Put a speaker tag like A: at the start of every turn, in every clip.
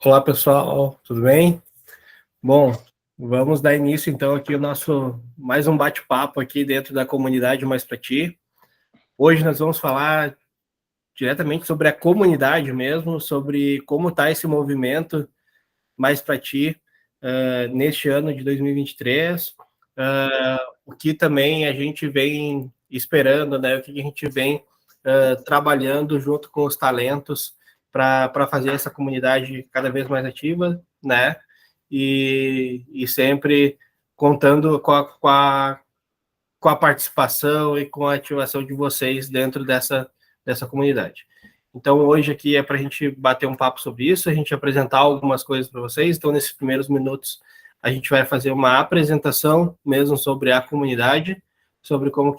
A: Olá, pessoal, tudo bem? Bom, vamos dar início então aqui ao nosso mais um bate-papo aqui dentro da comunidade Mais Pra Ti. Hoje nós vamos falar diretamente sobre a comunidade mesmo, sobre como está esse movimento Mais Pra Ti neste ano de 2023, o que também a gente vem esperando, né? O que a gente vem trabalhando junto com os talentos para fazer essa comunidade cada vez mais ativa, né? E sempre contando com a participação e com a ativação de vocês dentro dessa comunidade. Então, hoje aqui é para a gente bater um papo sobre isso, a gente apresentar algumas coisas para vocês. Então, nesses primeiros minutos, a gente vai fazer uma apresentação mesmo sobre a comunidade, sobre como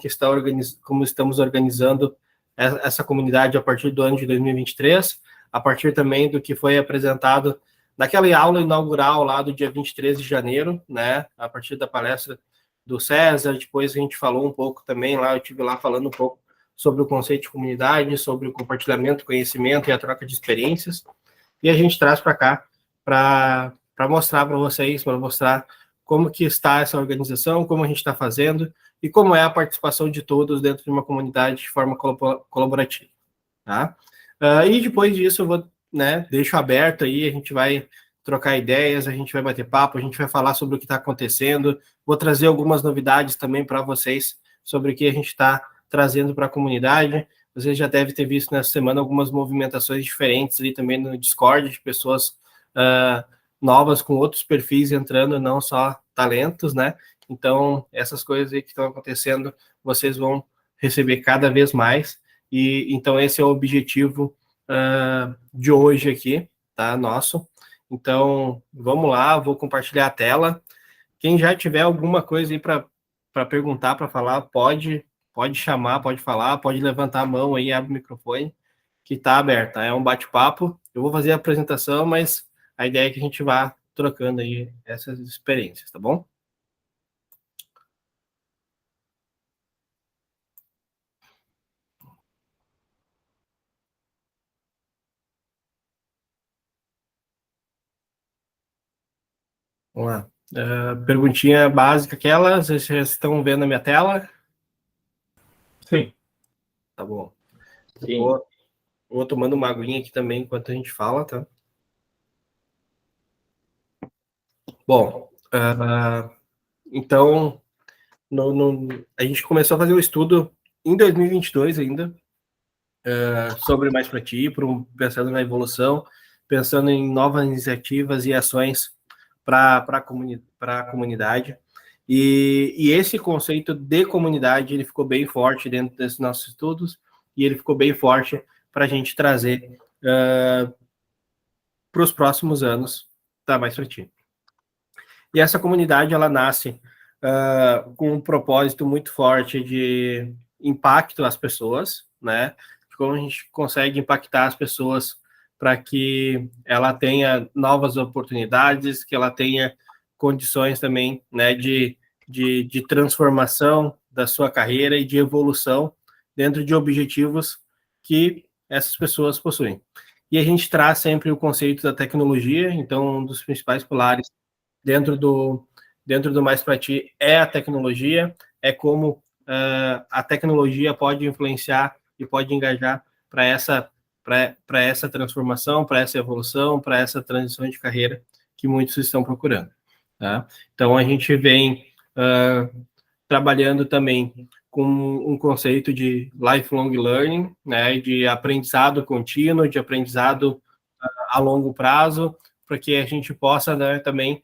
A: estamos organizando essa comunidade a partir do ano de 2023, a partir também do que foi apresentado naquela aula inaugural lá do dia 23 de janeiro, né, a partir da palestra do César. Depois a gente falou um pouco também lá, eu estive lá falando um pouco sobre o conceito de comunidade, sobre o compartilhamento, conhecimento e a troca de experiências, e a gente traz para cá para mostrar para vocês, para mostrar como que está essa organização, como a gente está fazendo e como é a participação de todos dentro de uma comunidade de forma colaborativa, tá? E depois disso eu vou, né, deixo aberto aí, a gente vai trocar ideias, a gente vai bater papo, a gente vai falar sobre o que está acontecendo, vou trazer algumas novidades também para vocês sobre o que a gente está trazendo para a comunidade. Você já deve ter visto nessa semana algumas movimentações diferentes ali também no Discord, de pessoas novas com outros perfis entrando, não só talentos, né? Então, essas coisas aí que estão acontecendo, vocês vão receber cada vez mais. E então, esse é o objetivo de hoje aqui, tá? Nosso. Então, vamos lá, vou compartilhar a tela. Quem já tiver alguma coisa aí para perguntar, para falar, pode chamar, pode falar, pode levantar a mão aí, abre o microfone, que está aberto. Tá? É um bate-papo. Eu vou fazer a apresentação, mas a ideia é que a gente vá trocando aí essas experiências, tá bom? Vamos lá. Perguntinha básica aquela, vocês já estão vendo a minha tela?
B: Sim.
A: Tá bom. Vou tomando uma aguinha aqui também enquanto a gente fala, tá? Bom, então, a gente começou a fazer o estudo em 2022 ainda, sobre Mais Pra Ti, pensando na evolução, pensando em novas iniciativas e ações para a comunidade. E esse conceito de comunidade, ele ficou bem forte dentro desses nossos estudos, e ele ficou bem forte para a gente trazer para os próximos anos da Mais Pra Ti. E essa comunidade, ela nasce com um propósito muito forte de impacto às pessoas, né? Como a gente consegue impactar as pessoas para que ela tenha novas oportunidades, que ela tenha condições também, né, de transformação da sua carreira e de evolução dentro de objetivos que essas pessoas possuem. E a gente traz sempre o conceito da tecnologia, então um dos principais pilares dentro do Mais Pra Ti é a tecnologia, é como a tecnologia pode influenciar e pode engajar para essa transformação, para essa evolução, para essa transição de carreira que muitos estão procurando. Tá? Então, a gente vem trabalhando também com um conceito de lifelong learning, né, de aprendizado contínuo, de aprendizado a longo prazo, para que a gente possa, né, também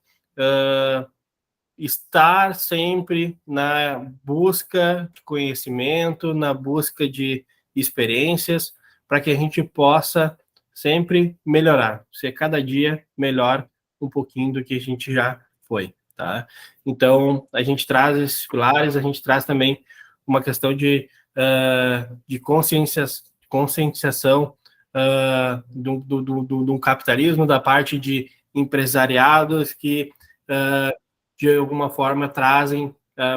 A: estar sempre na busca de conhecimento, na busca de experiências, para que a gente possa sempre melhorar, ser cada dia melhor um pouquinho do que a gente já foi, tá? Então, a gente traz esses pilares, a gente traz também uma questão de conscientização do capitalismo, da parte de empresariados que de alguma forma trazem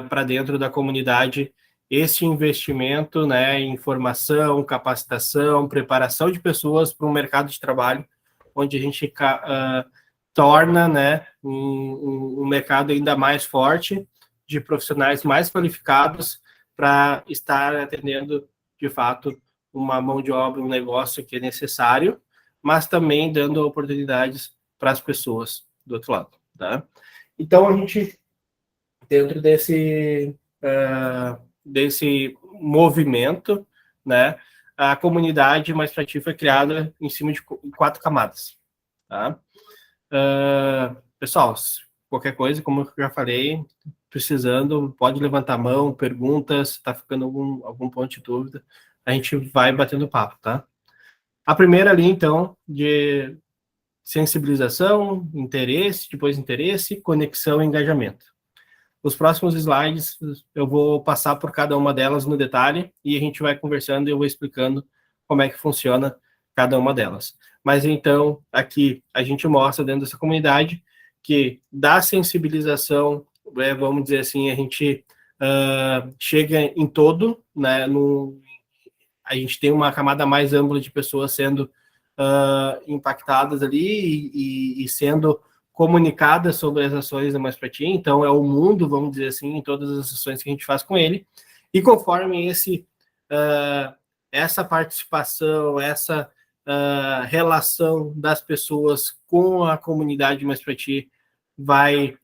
A: para dentro da comunidade esse investimento, né, em formação, capacitação, preparação de pessoas para um mercado de trabalho onde a gente torna, né, um mercado ainda mais forte, de profissionais mais qualificados para estar atendendo, de fato, uma mão de obra, um negócio que é necessário, mas também dando oportunidades para as pessoas do outro lado, tá? Então, a gente, dentro desse movimento, né, a comunidade Mais Pra Ti foi criada em cima de 4 camadas, tá? Pessoal, qualquer coisa, como eu já falei, precisando, pode levantar a mão, perguntas, está ficando algum ponto de dúvida, a gente vai batendo papo, tá? A primeira ali, então, de sensibilização, interesse, conexão e engajamento. Os próximos slides eu vou passar por cada uma delas no detalhe e a gente vai conversando e eu vou explicando como é que funciona cada uma delas. Mas então, aqui a gente mostra dentro dessa comunidade que da sensibilização, vamos dizer assim, a gente chega em todo, né, a gente tem uma camada mais ampla de pessoas sendo impactadas ali e sendo comunicadas sobre as ações da Mais Pra Ti. Então, é o mundo, vamos dizer assim, em todas as ações que a gente faz com ele. E conforme essa participação, essa relação das pessoas com a comunidade Mais Pra Ti vai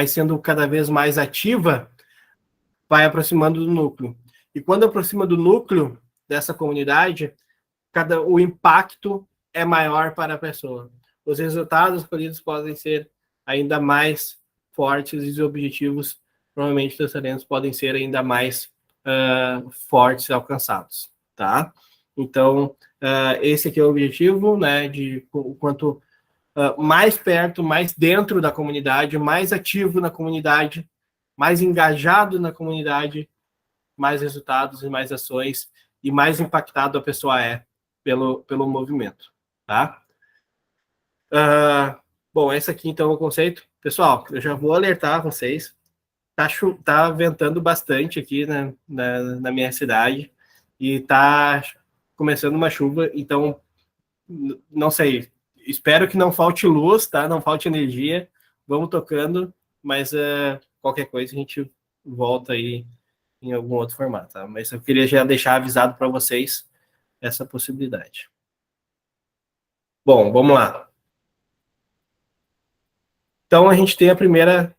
A: sendo cada vez mais ativa, vai aproximando do núcleo. E quando aproxima do núcleo dessa comunidade, o impacto é maior para a pessoa. Os resultados colhidos podem ser ainda mais fortes e os objetivos, provavelmente, dos talentos podem ser ainda mais fortes e alcançados, tá? Então, esse aqui é o objetivo, né, de quanto mais perto, mais dentro da comunidade, mais ativo na comunidade, mais engajado na comunidade, mais resultados e mais ações e mais impactado a pessoa é pelo movimento, tá? Bom, esse aqui então é o conceito. Pessoal, eu já vou alertar vocês, tá ventando bastante aqui na minha cidade e tá começando uma chuva, então, não sei, espero que não falte luz, tá? Não falte energia, vamos tocando, mas qualquer coisa a gente volta aí em algum outro formato, tá? Mas eu queria já deixar avisado para vocês essa possibilidade. Bom, vamos lá. Então, a gente tem a primeira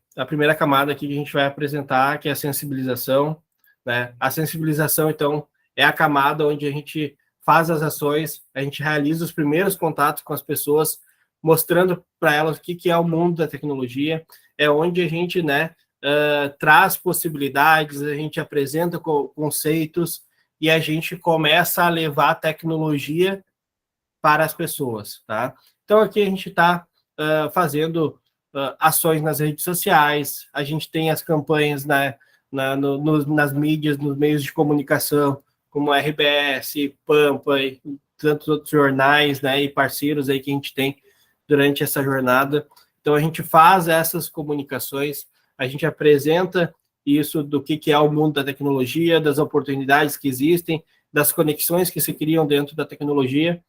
A: camada aqui que a gente vai apresentar, que é a sensibilização, né? A sensibilização, então, é a camada onde a gente faz as ações, a gente realiza os primeiros contatos com as pessoas, mostrando para elas o que é o mundo da tecnologia, é onde a gente, né, traz possibilidades, a gente apresenta conceitos e a gente começa a levar a tecnologia para as pessoas, tá? Então, aqui a gente está fazendo ações nas redes sociais, a gente tem as campanhas nas mídias, nos meios de comunicação, como a RBS, Pampa e tantos outros jornais, né, e parceiros aí que a gente tem durante essa jornada. Então, a gente faz essas comunicações, a gente apresenta isso do que é o mundo da tecnologia, das oportunidades que existem, das conexões que se criam dentro da tecnologia,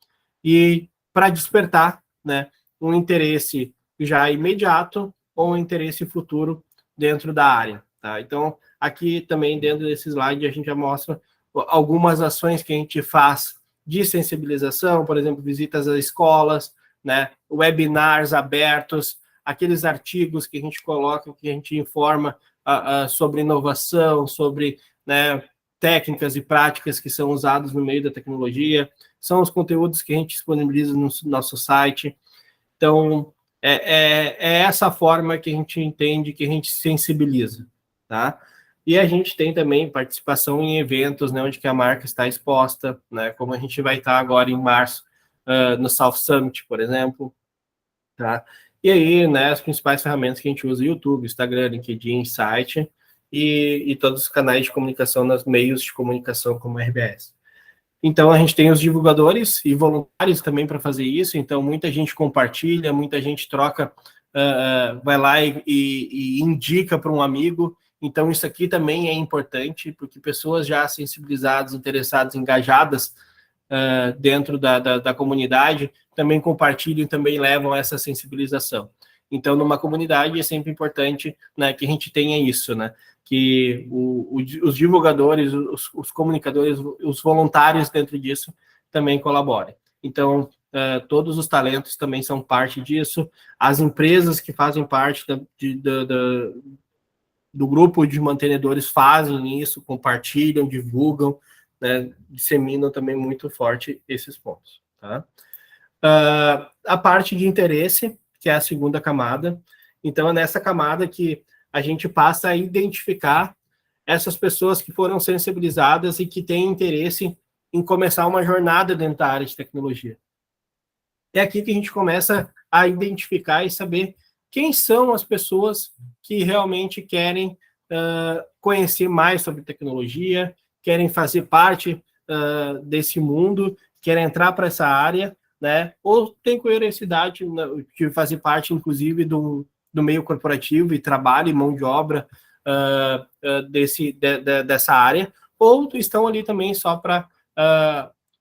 A: e para despertar, né, um interesse já imediato ou um interesse futuro dentro da área, tá? Então, aqui também dentro desse slide a gente já mostra algumas ações que a gente faz de sensibilização, por exemplo, visitas às escolas, né, webinars abertos, aqueles artigos que a gente coloca, que a gente informa sobre inovação, sobre, né, técnicas e práticas que são usadas no meio da tecnologia, são os conteúdos que a gente disponibiliza no nosso site. Então, é essa forma que a gente entende, que a gente sensibiliza, tá? E a gente tem também participação em eventos, né, onde que a marca está exposta, né, como a gente vai estar agora em março, no South Summit, por exemplo, tá? E aí, né, as principais ferramentas que a gente usa, YouTube, Instagram, LinkedIn, site e todos os canais de comunicação nos meios de comunicação como RBS. Então, a gente tem os divulgadores e voluntários também para fazer isso, então muita gente compartilha, muita gente troca, vai lá e indica para um amigo. Então, isso aqui também é importante, porque pessoas já sensibilizadas, interessadas, engajadas dentro da comunidade, também compartilham e também levam essa sensibilização. Então, numa comunidade é sempre importante, né, que a gente tenha isso, né, que os divulgadores, os comunicadores, os voluntários dentro disso também colaborem. Então, todos os talentos também são parte disso, as empresas que fazem parte do grupo de mantenedores fazem isso, compartilham, divulgam, né, disseminam também muito forte esses pontos. Tá? A parte de interesse, que é a segunda camada. Então, é nessa camada que a gente passa a identificar essas pessoas que foram sensibilizadas e que têm interesse em começar uma jornada dentro da área de tecnologia. É aqui que a gente começa a identificar e saber quem são as pessoas que realmente querem conhecer mais sobre tecnologia, querem fazer parte desse mundo, querem entrar para essa área, né? Ou tem curiosidade de fazer parte, inclusive, do meio corporativo e trabalho e mão de obra dessa área, ou estão ali também só para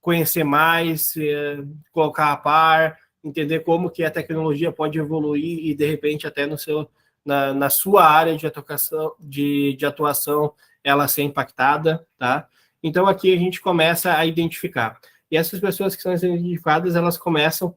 A: conhecer mais, colocar a par, entender como que a tecnologia pode evoluir e, de repente, até na sua área de atuação, ela ser impactada, tá? Então, aqui a gente começa a identificar. E essas pessoas que são identificadas, elas começam...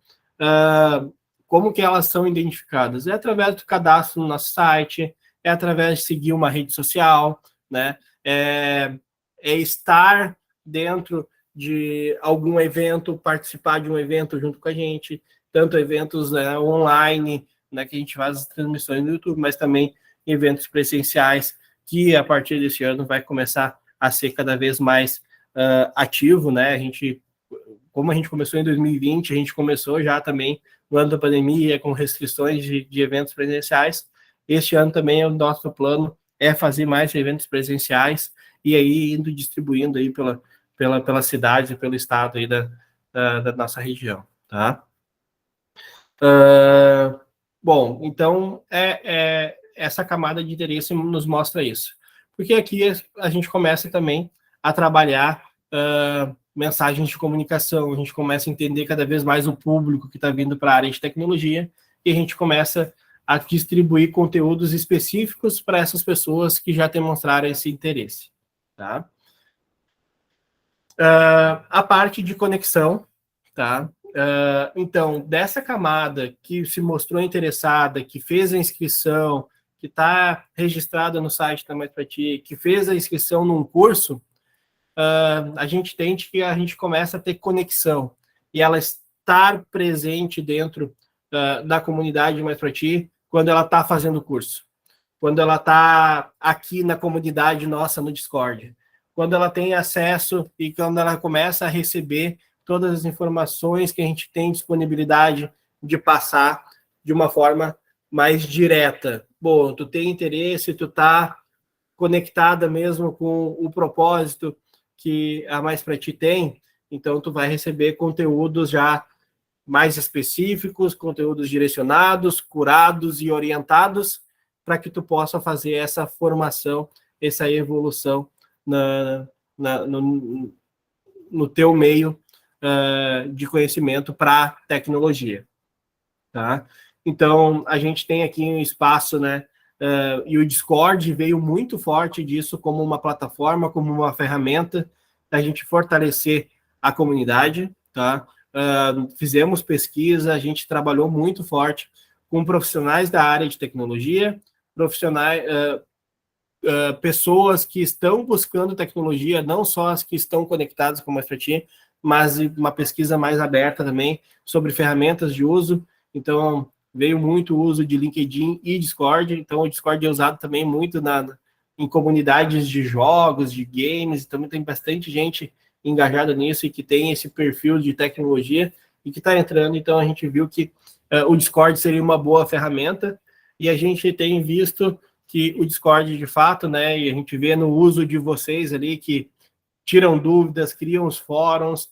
A: como que elas são identificadas? É através do cadastro no nosso site, é através de seguir uma rede social, né? É estar dentro de algum evento, participar de um evento junto com a gente, tanto eventos online, né, que a gente faz as transmissões no YouTube, mas também eventos presenciais, que a partir desse ano vai começar a ser cada vez mais ativo, né? Como a gente começou em 2020, a gente começou já também no ano da pandemia, com restrições de eventos presenciais. Este ano também o nosso plano é fazer mais eventos presenciais e aí indo distribuindo aí pela cidade e pelo estado aí da nossa região, tá? Bom, então essa camada de interesse nos mostra isso. Porque aqui a gente começa também a trabalhar mensagens de comunicação, a gente começa a entender cada vez mais o público que está vindo para a área de tecnologia e a gente começa a distribuir conteúdos específicos para essas pessoas que já demonstraram esse interesse. Tá? A parte de conexão, tá? Então, dessa camada que se mostrou interessada, que fez a inscrição, que está registrada no site da Mais Pra Ti, que fez a inscrição num curso, a gente tende que a gente começa a ter conexão e ela estar presente dentro da comunidade Mais Pra Ti quando ela está fazendo o curso, quando ela está aqui na comunidade nossa no Discord, quando ela tem acesso e quando ela começa a receber todas as informações que a gente tem disponibilidade de passar de uma forma mais direta. Bom, tu tem interesse, tu está conectada mesmo com o propósito que a Mais Pra Ti tem, então tu vai receber conteúdos já mais específicos, conteúdos direcionados, curados e orientados para que tu possa fazer essa formação, essa evolução no teu meio de conhecimento para tecnologia. Tá? Então, a gente tem aqui um espaço, né? E o Discord veio muito forte disso como uma plataforma, como uma ferramenta da gente fortalecer a comunidade, tá? Fizemos pesquisa, a gente trabalhou muito forte com profissionais da área de tecnologia, profissionais, pessoas que estão buscando tecnologia, não só as que estão conectadas com a Mais Pra Ti, mas uma pesquisa mais aberta também sobre ferramentas de uso. Então, veio muito o uso de LinkedIn e Discord, então o Discord é usado também muito em comunidades de jogos, de games, também tem bastante gente engajada nisso e que tem esse perfil de tecnologia e que está entrando, então a gente viu que o Discord seria uma boa ferramenta e a gente tem visto que o Discord, de fato, né, e a gente vê no uso de vocês ali que tiram dúvidas, criam os fóruns,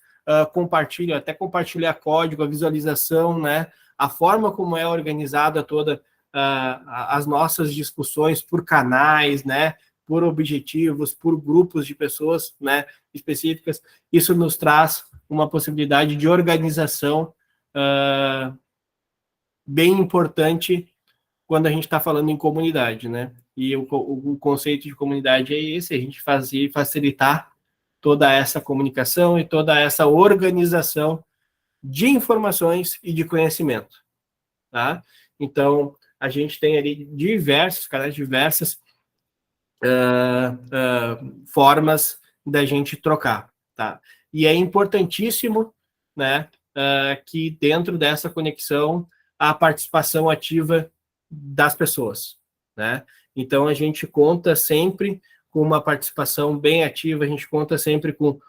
A: compartilham, até compartilhar código, a visualização, né, a forma como é organizada toda as nossas discussões por canais, né, por objetivos, por grupos de pessoas, né, específicas. Isso nos traz uma possibilidade de organização bem importante quando a gente está falando em comunidade, né? E o conceito de comunidade é esse, a gente facilitar toda essa comunicação e toda essa organização de informações e de conhecimento, tá? Então, a gente tem ali diversos canais, diversas formas da gente trocar, tá? E é importantíssimo, né, que dentro dessa conexão a participação ativa das pessoas, né? Então a gente conta sempre com uma participação bem ativa, a gente conta sempre com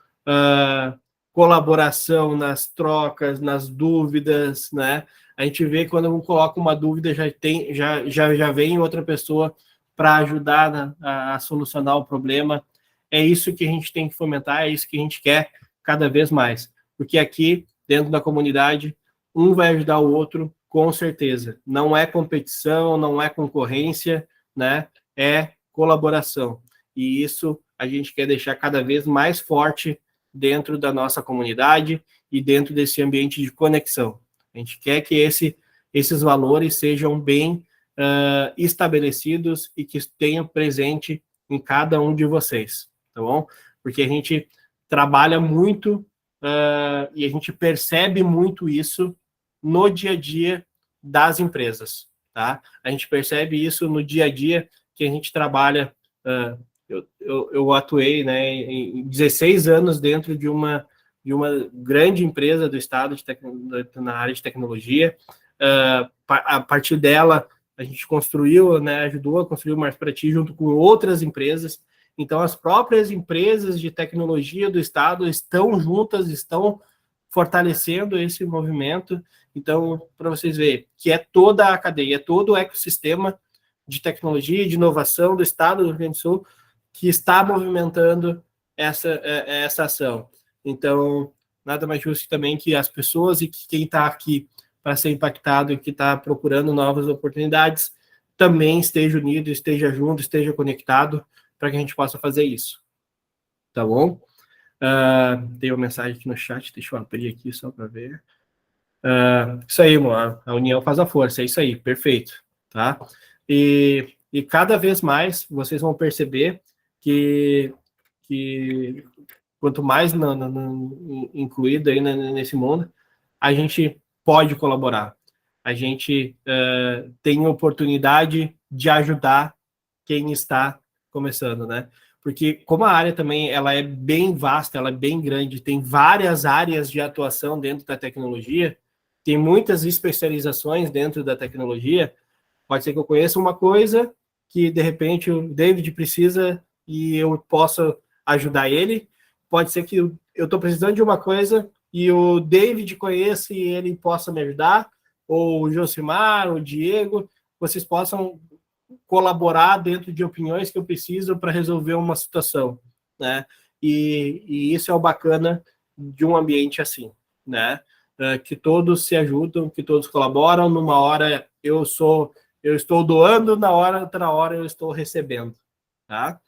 A: colaboração nas trocas, nas dúvidas, né? A gente vê que quando um coloca uma dúvida já vem outra pessoa para ajudar a solucionar o problema. É isso que a gente tem que fomentar, é isso que a gente quer cada vez mais. Porque aqui, dentro da comunidade, um vai ajudar o outro, com certeza. Não é competição, não é concorrência, né? É colaboração. E isso a gente quer deixar cada vez mais forte dentro da nossa comunidade e dentro desse ambiente de conexão. A gente quer que esses valores sejam bem estabelecidos e que tenham presente em cada um de vocês, tá bom? Porque a gente trabalha muito e a gente percebe muito isso no dia a dia das empresas, tá? A gente percebe isso no dia a dia que a gente trabalha. Eu atuei, né, em 16 anos dentro de uma grande empresa do estado na área de tecnologia. A partir dela, a gente construiu, né, ajudou a construir o Mais Pra Ti junto com outras empresas. Então, as próprias empresas de tecnologia do estado estão juntas, estão fortalecendo esse movimento. Então, para vocês verem, que é toda a cadeia, é todo o ecossistema de tecnologia e de inovação do estado do Rio Grande do Sul que está movimentando essa ação. Então, nada mais justo também que as pessoas e que quem está aqui para ser impactado e que está procurando novas oportunidades também esteja unido, esteja junto, esteja conectado para que a gente possa fazer isso. Tá bom? Tem uma mensagem aqui no chat, deixa eu abrir aqui só para ver. Isso aí, amor, a união faz a força, é isso aí, perfeito. Tá? E cada vez mais vocês vão perceber que quanto mais incluído aí nesse mundo, a gente pode colaborar. A gente tem oportunidade de ajudar quem está começando, né? Porque como a área também ela é bem vasta, ela é bem grande, tem várias áreas de atuação dentro da tecnologia, tem muitas especializações dentro da tecnologia. Pode ser que eu conheça uma coisa que, de repente, o David precisa e eu possa ajudar ele. Pode ser que eu estou precisando de uma coisa e o David conheça e ele possa me ajudar, ou o Josimar, o Diego, vocês possam colaborar dentro de opiniões que eu preciso para resolver uma situação, né? E isso é o bacana de um ambiente assim, né? Que todos se ajudam, que todos colaboram. Numa hora eu estou doando, na outra hora eu estou recebendo, tá?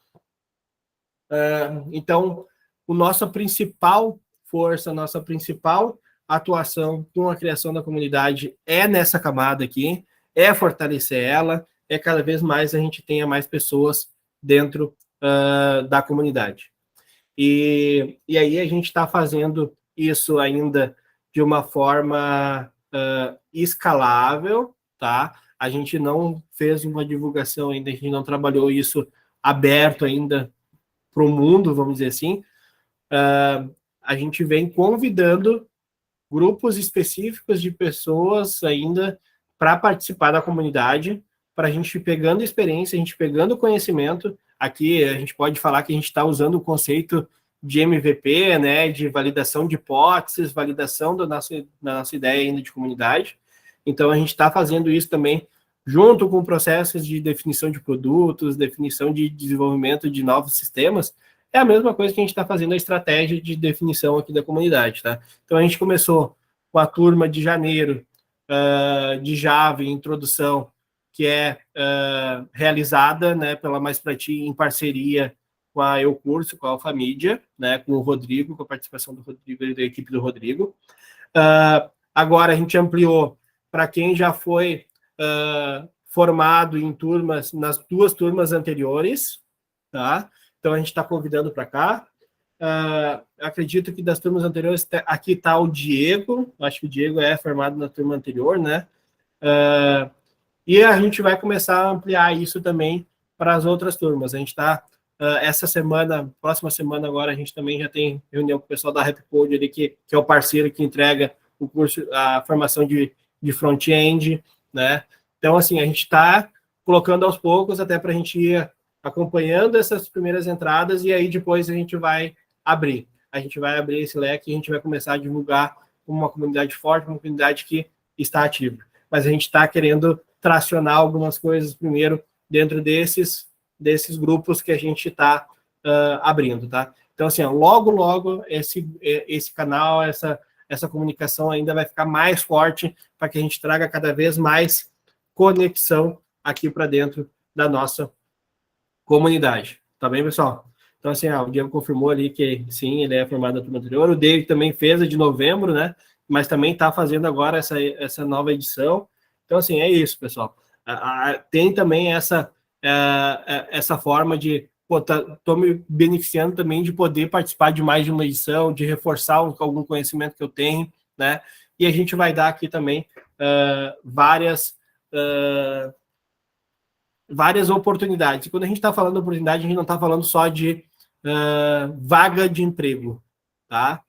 A: Então, a nossa principal força, a nossa principal atuação com a criação da comunidade é nessa camada aqui, é fortalecer ela, é cada vez mais a gente tenha mais pessoas dentro da comunidade. E aí a gente está fazendo isso ainda de uma forma escalável, tá? A gente não fez uma divulgação ainda, a gente não trabalhou isso aberto ainda para o mundo, vamos dizer assim. A gente vem convidando grupos específicos de pessoas ainda para participar da comunidade, para a gente pegando experiência, a gente pegando conhecimento. Aqui a gente pode falar que a gente está usando o conceito de MVP, né, de validação de hipóteses, validação da nossa ideia ainda de comunidade. Então, a gente está fazendo isso também junto com processos de definição de produtos, definição de desenvolvimento de novos sistemas. É a mesma coisa que a gente está fazendo a estratégia de definição aqui da comunidade, tá? Então, a gente começou com a turma de janeiro de Java, introdução, que é realizada, né, pela Mais Pra Ti em parceria com a Eu Curso, com a Alfamídia, né, com o Rodrigo, com a participação do Rodrigo e da equipe do Rodrigo. Agora a gente ampliou para quem já foi formado em turmas, nas 2 turmas anteriores, tá? Então a gente está convidando para cá. Acredito que das turmas anteriores, aqui está o Diego, acho que o Diego é formado na turma anterior, né? E a gente vai começar a ampliar isso também para as outras turmas. A gente está, essa semana, próxima semana agora, a gente também já tem reunião com o pessoal da Rapcode ali, que é o parceiro que entrega o curso, a formação de front-end, né? Então, assim, a gente está colocando aos poucos, até para a gente ir acompanhando essas primeiras entradas, e aí depois a gente vai abrir. A gente vai abrir esse leque e a gente vai começar a divulgar uma comunidade forte, uma comunidade que está ativa. Mas a gente está querendo tracionar algumas coisas primeiro dentro desses grupos que a gente está abrindo, tá? Então, assim, logo esse canal, essa comunicação ainda vai ficar mais forte para que a gente traga cada vez mais conexão aqui para dentro da nossa comunidade. Tá bem, pessoal? Então, assim, o Diego confirmou ali que sim, ele é formado na turma anterior. O David também fez a de novembro, né? Mas também está fazendo agora essa nova edição. Então, assim, é isso, pessoal. Tem também essa forma de, estou me beneficiando também de poder participar de mais de uma edição, de reforçar algum conhecimento que eu tenho, né? E a gente vai dar aqui também várias oportunidades. E quando a gente está falando de oportunidade, a gente não está falando só de vaga de emprego, tá?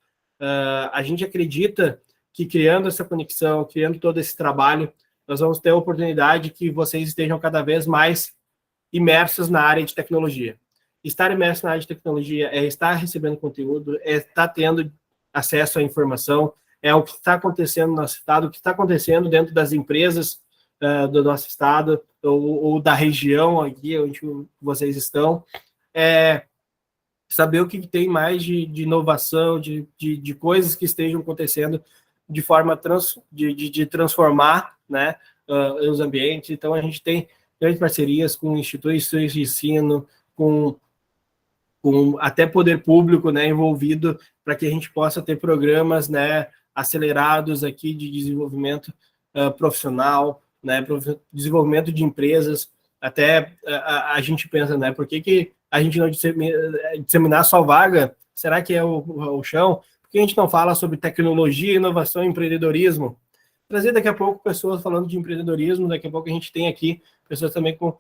A: A gente acredita que criando essa conexão, criando todo esse trabalho, nós vamos ter a oportunidade que vocês estejam cada vez mais imersos na área de tecnologia. Estar imerso na área de tecnologia é estar recebendo conteúdo, é estar tendo acesso à informação, é o que está acontecendo no nosso estado, o que está acontecendo dentro das empresas do nosso estado, ou da região aqui onde vocês estão, saber o que tem mais de inovação, de coisas que estejam acontecendo de forma de transformar, né, os ambientes. Então, a gente tem grandes parcerias com instituições de ensino, com até poder público, né, envolvido, para que a gente possa ter programas, né, acelerados aqui de desenvolvimento profissional, né, desenvolvimento de empresas. Até a gente pensa, né, por que a gente não disseminar só vaga? Será que é o chão? Por que a gente não fala sobre tecnologia, inovação e empreendedorismo? Trazer daqui a pouco pessoas falando de empreendedorismo, daqui a pouco a gente tem aqui pessoas também com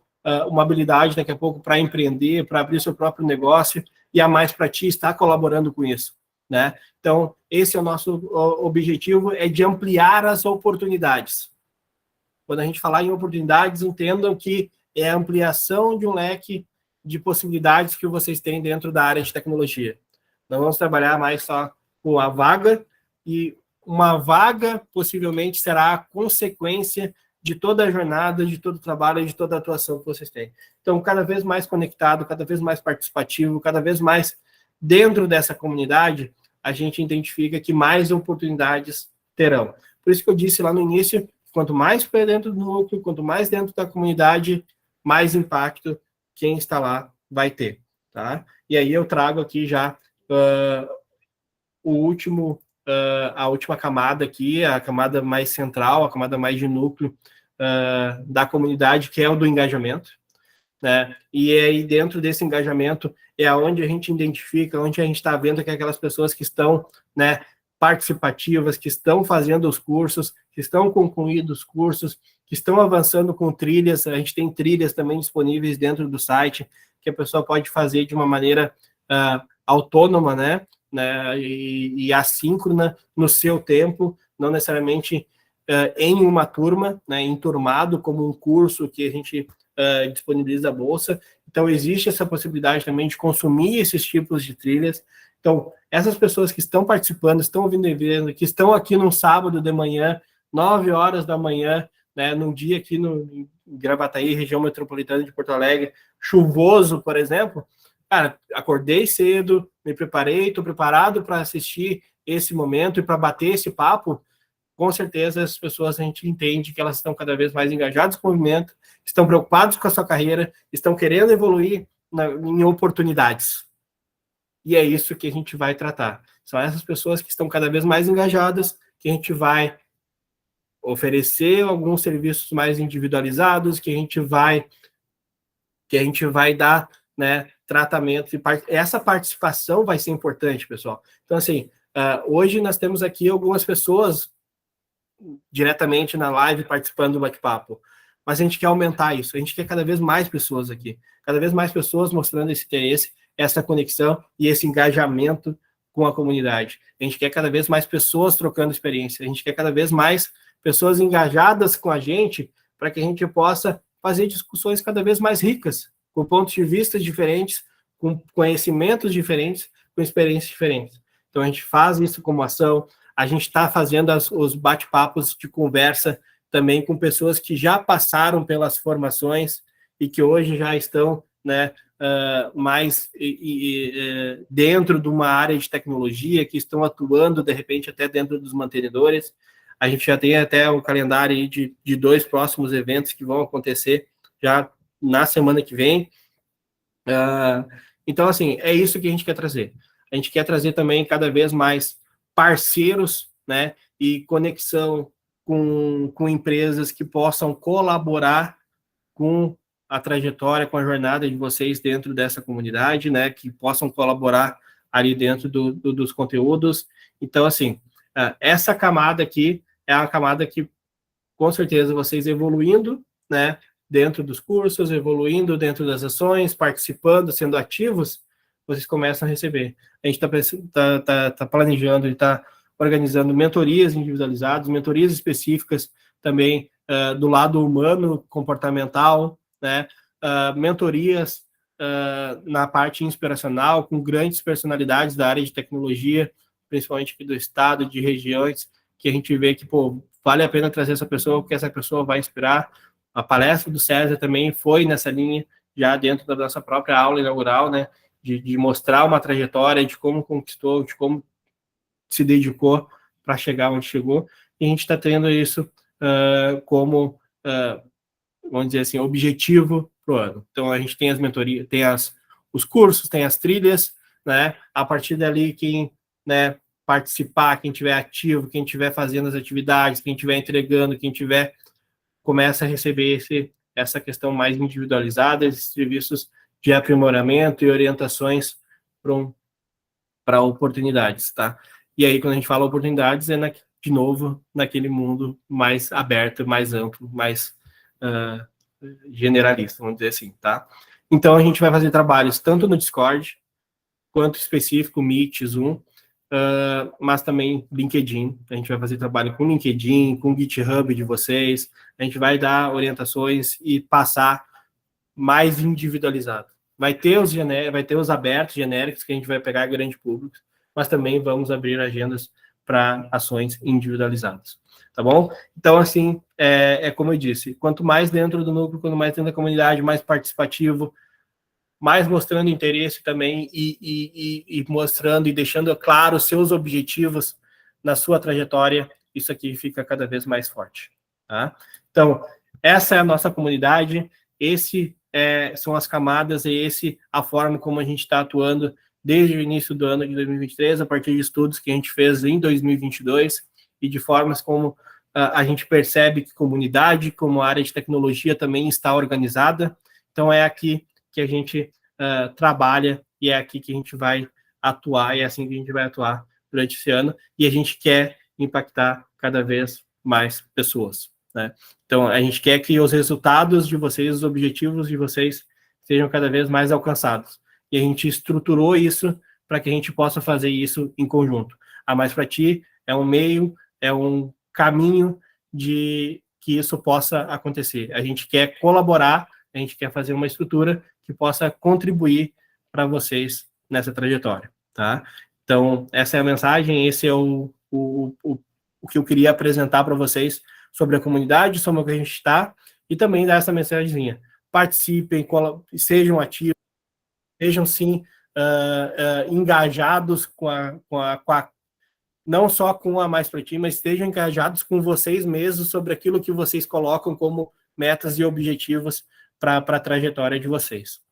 A: uma habilidade daqui a pouco para empreender, para abrir seu próprio negócio, e a Mais Pra Ti está colaborando com isso, né? Então, esse é o nosso objetivo, é de ampliar as oportunidades. Quando a gente falar em oportunidades, entendam que é a ampliação de um leque de possibilidades que vocês têm dentro da área de tecnologia. Não vamos trabalhar mais só com a vaga, e uma vaga possivelmente será a consequência de toda a jornada, de todo o trabalho, de toda a atuação que vocês têm. Então, cada vez mais conectado, cada vez mais participativo, cada vez mais dentro dessa comunidade, a gente identifica que mais oportunidades terão. Por isso que eu disse lá no início, quanto mais para dentro do núcleo, quanto mais dentro da comunidade, mais impacto quem está lá vai ter, tá? E aí eu trago aqui já a última camada aqui, a camada mais central, a camada mais de núcleo da comunidade, que é o do engajamento, né? E aí dentro desse engajamento é onde a gente identifica, onde a gente está vendo que aquelas pessoas que estão, né, participativas, que estão fazendo os cursos, que estão concluindo os cursos, que estão avançando com trilhas. A gente tem trilhas também disponíveis dentro do site, que a pessoa pode fazer de uma maneira autônoma, né, e assíncrona no seu tempo, não necessariamente em uma turma, né, enturmado como um curso que a gente disponibiliza a bolsa. Então, existe essa possibilidade também de consumir esses tipos de trilhas. Então, essas pessoas que estão participando, estão ouvindo evento, que estão aqui num sábado de manhã, 9 horas da manhã, né, num dia aqui em Gravataí, região metropolitana de Porto Alegre, chuvoso, por exemplo, cara, acordei cedo, me preparei, estou preparado para assistir esse momento e para bater esse papo. com certeza as pessoas, a gente entende que elas estão cada vez mais engajadas com o movimento, estão preocupadas com a sua carreira, estão querendo evoluir em oportunidades. E é isso que a gente vai tratar. São essas pessoas que estão cada vez mais engajadas, que a gente vai oferecer alguns serviços mais individualizados, que a gente vai dar, né, tratamento, e essa participação vai ser importante, pessoal. Então, assim, hoje nós temos aqui algumas pessoas diretamente na live participando do bate-papo, mas a gente quer aumentar isso, a gente quer cada vez mais pessoas aqui, cada vez mais pessoas mostrando esse interesse, essa conexão e esse engajamento com a comunidade. A gente quer cada vez mais pessoas trocando experiência, a gente quer cada vez mais pessoas engajadas com a gente, para que a gente possa fazer discussões cada vez mais ricas, com pontos de vista diferentes, com conhecimentos diferentes, com experiências diferentes. Então, a gente faz isso como ação, a gente está fazendo os bate-papos de conversa também com pessoas que já passaram pelas formações e que hoje já estão, né, mais dentro de uma área de tecnologia, que estão atuando, de repente, até dentro dos mantenedores. A gente já tem até o calendário aí de 2 próximos eventos que vão acontecer já na semana que vem. Então, assim, é isso que a gente quer trazer. A gente quer trazer também cada vez mais parceiros, né, e conexão com empresas que possam colaborar com a trajetória, com a jornada de vocês dentro dessa comunidade, né, que possam colaborar ali dentro dos conteúdos. Então, assim, essa camada aqui é uma camada que, com certeza, vocês evoluindo, né, dentro dos cursos, evoluindo dentro das ações, participando, sendo ativos, vocês começam a receber. A gente está planejando e está organizando mentorias individualizadas, mentorias específicas também do lado humano, comportamental, né, mentorias na parte inspiracional, com grandes personalidades da área de tecnologia, principalmente aqui do estado, de regiões, que a gente vê que, pô, vale a pena trazer essa pessoa, porque essa pessoa vai inspirar. A palestra do César também foi nessa linha, já dentro da nossa própria aula inaugural, né, de mostrar uma trajetória, de como conquistou, de como se dedicou para chegar onde chegou, e a gente está tendo isso como, vamos dizer assim, objetivo para o ano. Então, a gente tem as mentorias, tem os cursos, tem as trilhas, né, a partir dali, quem, né, participar, quem tiver ativo, quem tiver fazendo as atividades, quem tiver entregando, quem tiver, começa a receber essa questão mais individualizada, esses serviços de aprimoramento e orientações para oportunidades, tá? E aí, quando a gente fala oportunidades, de novo, naquele mundo mais aberto, mais amplo, mais generalista, vamos dizer assim, tá? Então, a gente vai fazer trabalhos tanto no Discord, quanto específico, Meet, Zoom, mas também LinkedIn. A gente vai fazer trabalho com LinkedIn, com GitHub de vocês, a gente vai dar orientações e passar mais individualizado. Vai ter os abertos, genéricos, que a gente vai pegar grande público, mas também vamos abrir agendas para ações individualizadas, tá bom? Então, assim, como eu disse, quanto mais dentro do núcleo, quanto mais dentro da comunidade, mais participativo, mais mostrando interesse também e mostrando e deixando claro os seus objetivos na sua trajetória, isso aqui fica cada vez mais forte, tá? Então, essa é a nossa comunidade, são as camadas, e a forma como a gente está atuando desde o início do ano de 2023, a partir de estudos que a gente fez em 2022, e de formas como a gente percebe que comunidade, como a área de tecnologia também está organizada. Então, é aqui que a gente trabalha, e é aqui que a gente vai atuar, e é assim que a gente vai atuar durante esse ano, e a gente quer impactar cada vez mais pessoas, né? Então, a gente quer que os resultados de vocês, os objetivos de vocês, sejam cada vez mais alcançados. E a gente estruturou isso para que a gente possa fazer isso em conjunto. A Mais Pra Ti é um meio, é um caminho de que isso possa acontecer. A gente quer colaborar, a gente quer fazer uma estrutura que possa contribuir para vocês nessa trajetória, tá? Então, essa é a mensagem, esse é o que eu queria apresentar para vocês sobre a comunidade, sobre o que a gente está, e também dar essa mensagenzinha. Participem, sejam ativos, sejam, sim, engajados não só com a Mais Pra Ti, mas estejam engajados com vocês mesmos sobre aquilo que vocês colocam como metas e objetivos para a trajetória de vocês.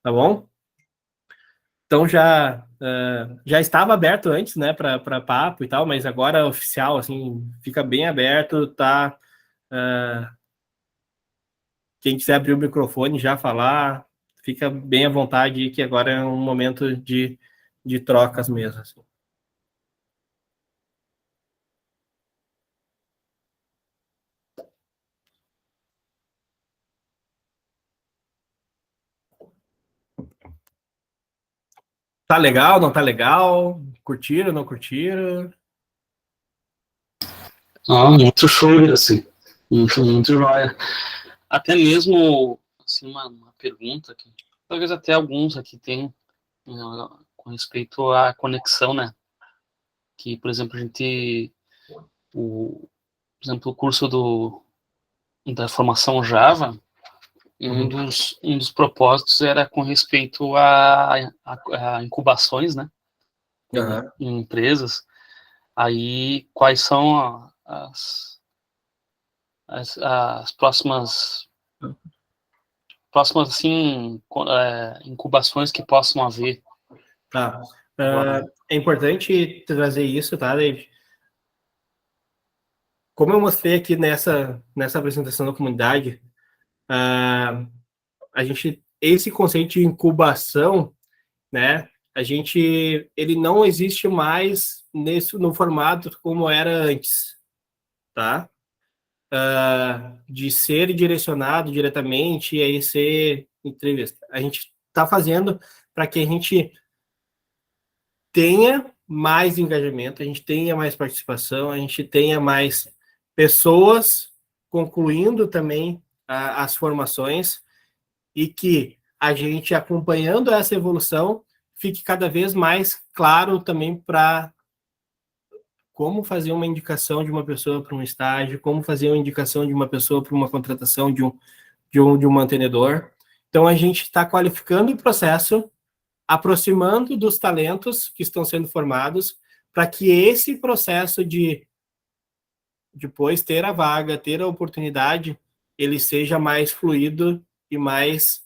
A: Tá bom? Então já estava aberto antes, né, para papo e tal, mas agora oficial, assim, fica bem aberto, tá? Quem quiser abrir o microfone já falar, fica bem à vontade, que agora é um momento de trocas mesmo. Assim. Tá legal, não tá legal? Curtiram, não curtiram?
C: Muito show, assim. Muito jóia. Até mesmo, assim, uma pergunta que talvez até alguns aqui tenham com respeito à conexão, né? Que, por exemplo, por exemplo, o curso da formação Java, um dos propósitos era com respeito a incubações, né?
A: Uhum.
C: Em empresas. Aí, quais são as próximas assim, incubações que possam haver?
A: Tá. É importante trazer isso, tá, David? Como eu mostrei aqui nessa apresentação da comunidade, esse conceito de incubação, né, ele não existe mais no formato como era antes, tá? De ser direcionado diretamente e aí ser entrevista. A gente está fazendo para que a gente tenha mais engajamento, a gente tenha mais participação, a gente tenha mais pessoas concluindo também as formações e que a gente, acompanhando essa evolução, fique cada vez mais claro também para como fazer uma indicação de uma pessoa para um estágio, como fazer uma indicação de uma pessoa para uma contratação de um mantenedor. Então, a gente está qualificando o processo, aproximando dos talentos que estão sendo formados, para que esse processo de depois ter a vaga, ter a oportunidade, ele seja mais fluido e mais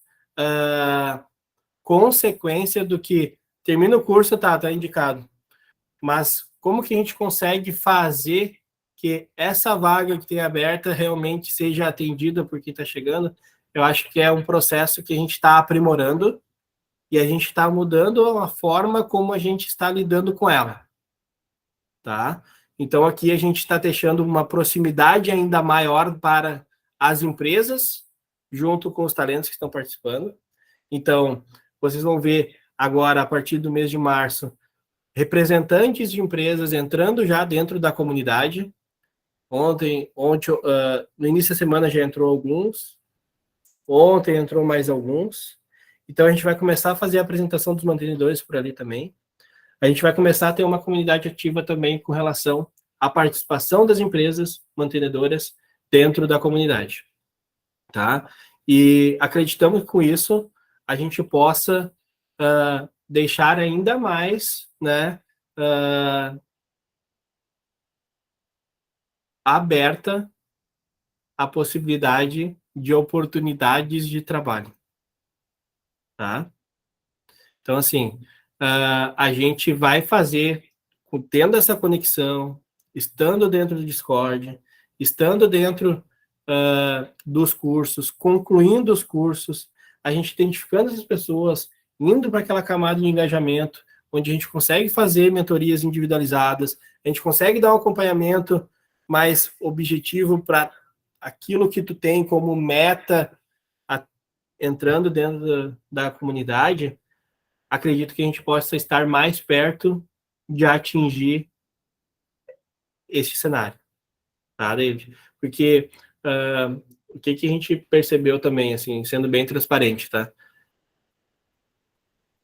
A: consequência do que termina o curso, tá indicado. Mas como que a gente consegue fazer que essa vaga que tem aberta realmente seja atendida por quem está chegando? Eu acho que é um processo que a gente está aprimorando e a gente está mudando a forma como a gente está lidando com ela, tá? Então aqui a gente está deixando uma proximidade ainda maior para as empresas, junto com os talentos que estão participando. Então, vocês vão ver agora, a partir do mês de março, representantes de empresas entrando já dentro da comunidade. Ontem no início da semana já entrou alguns, ontem entrou mais alguns. Então a gente vai começar a fazer a apresentação dos mantenedores por ali também. A gente vai começar a ter uma comunidade ativa também com relação à participação das empresas mantenedoras dentro da comunidade, tá? E acreditamos que com isso a gente possa deixar ainda mais, né, aberta a possibilidade de oportunidades de trabalho, tá? Então, assim, a gente vai fazer, tendo essa conexão, estando dentro do Discord, estando dentro dos cursos, concluindo os cursos, a gente identificando essas pessoas, indo para aquela camada de engajamento, onde a gente consegue fazer mentorias individualizadas, a gente consegue dar um acompanhamento mais objetivo para aquilo que tu tem como meta entrando dentro da comunidade, acredito que a gente possa estar mais perto de atingir esse cenário, tá, David? Porque o que a gente percebeu também, assim, sendo bem transparente, tá?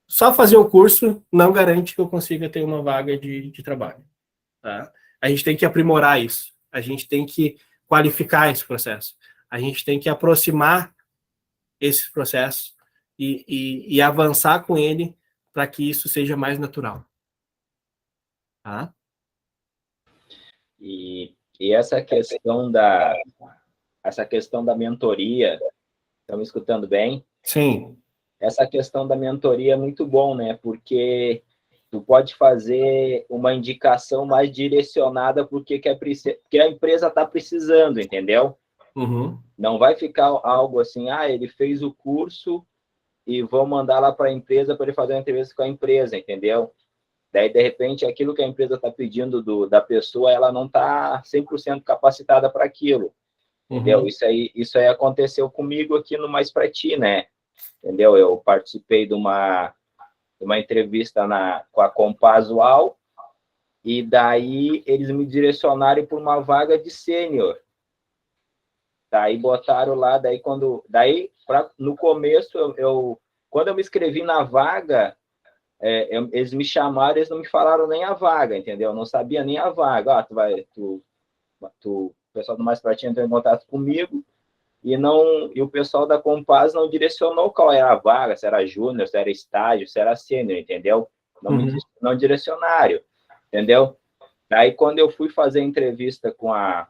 A: Só fazer um curso não garante que eu consiga ter uma vaga de trabalho, tá? A gente tem que aprimorar isso, a gente tem que qualificar esse processo, a gente tem que aproximar esse processo e avançar com ele para que isso seja mais natural, tá?
D: E essa questão da mentoria, estão me escutando bem?
A: Sim.
D: Essa questão da mentoria é muito bom, né? Porque tu pode fazer uma indicação mais direcionada porque que a empresa está precisando, entendeu?
A: Uhum.
D: Não vai ficar algo assim, ele fez o curso e vou mandar lá para a empresa para ele fazer uma entrevista com a empresa, entendeu? Daí, de repente, aquilo que a empresa está pedindo da pessoa, ela não está 100% capacitada para aquilo, entendeu?
A: Uhum.
D: Isso aí aconteceu comigo aqui no Mais Pra Ti, né? Entendeu? Eu participei de uma entrevista com a Compasual e daí eles me direcionaram para uma vaga de sênior. Daí botaram lá, no começo, quando eu me inscrevi na vaga, eles me chamaram, eles não me falaram nem a vaga, entendeu? Eu não sabia nem a vaga. O pessoal do Mais Pra Ti entrou em contato comigo e o pessoal da Compass não direcionou qual era a vaga, se era júnior, se era estágio, se era sênior, entendeu? Não direcionaram, entendeu? Daí, quando eu fui fazer a entrevista com a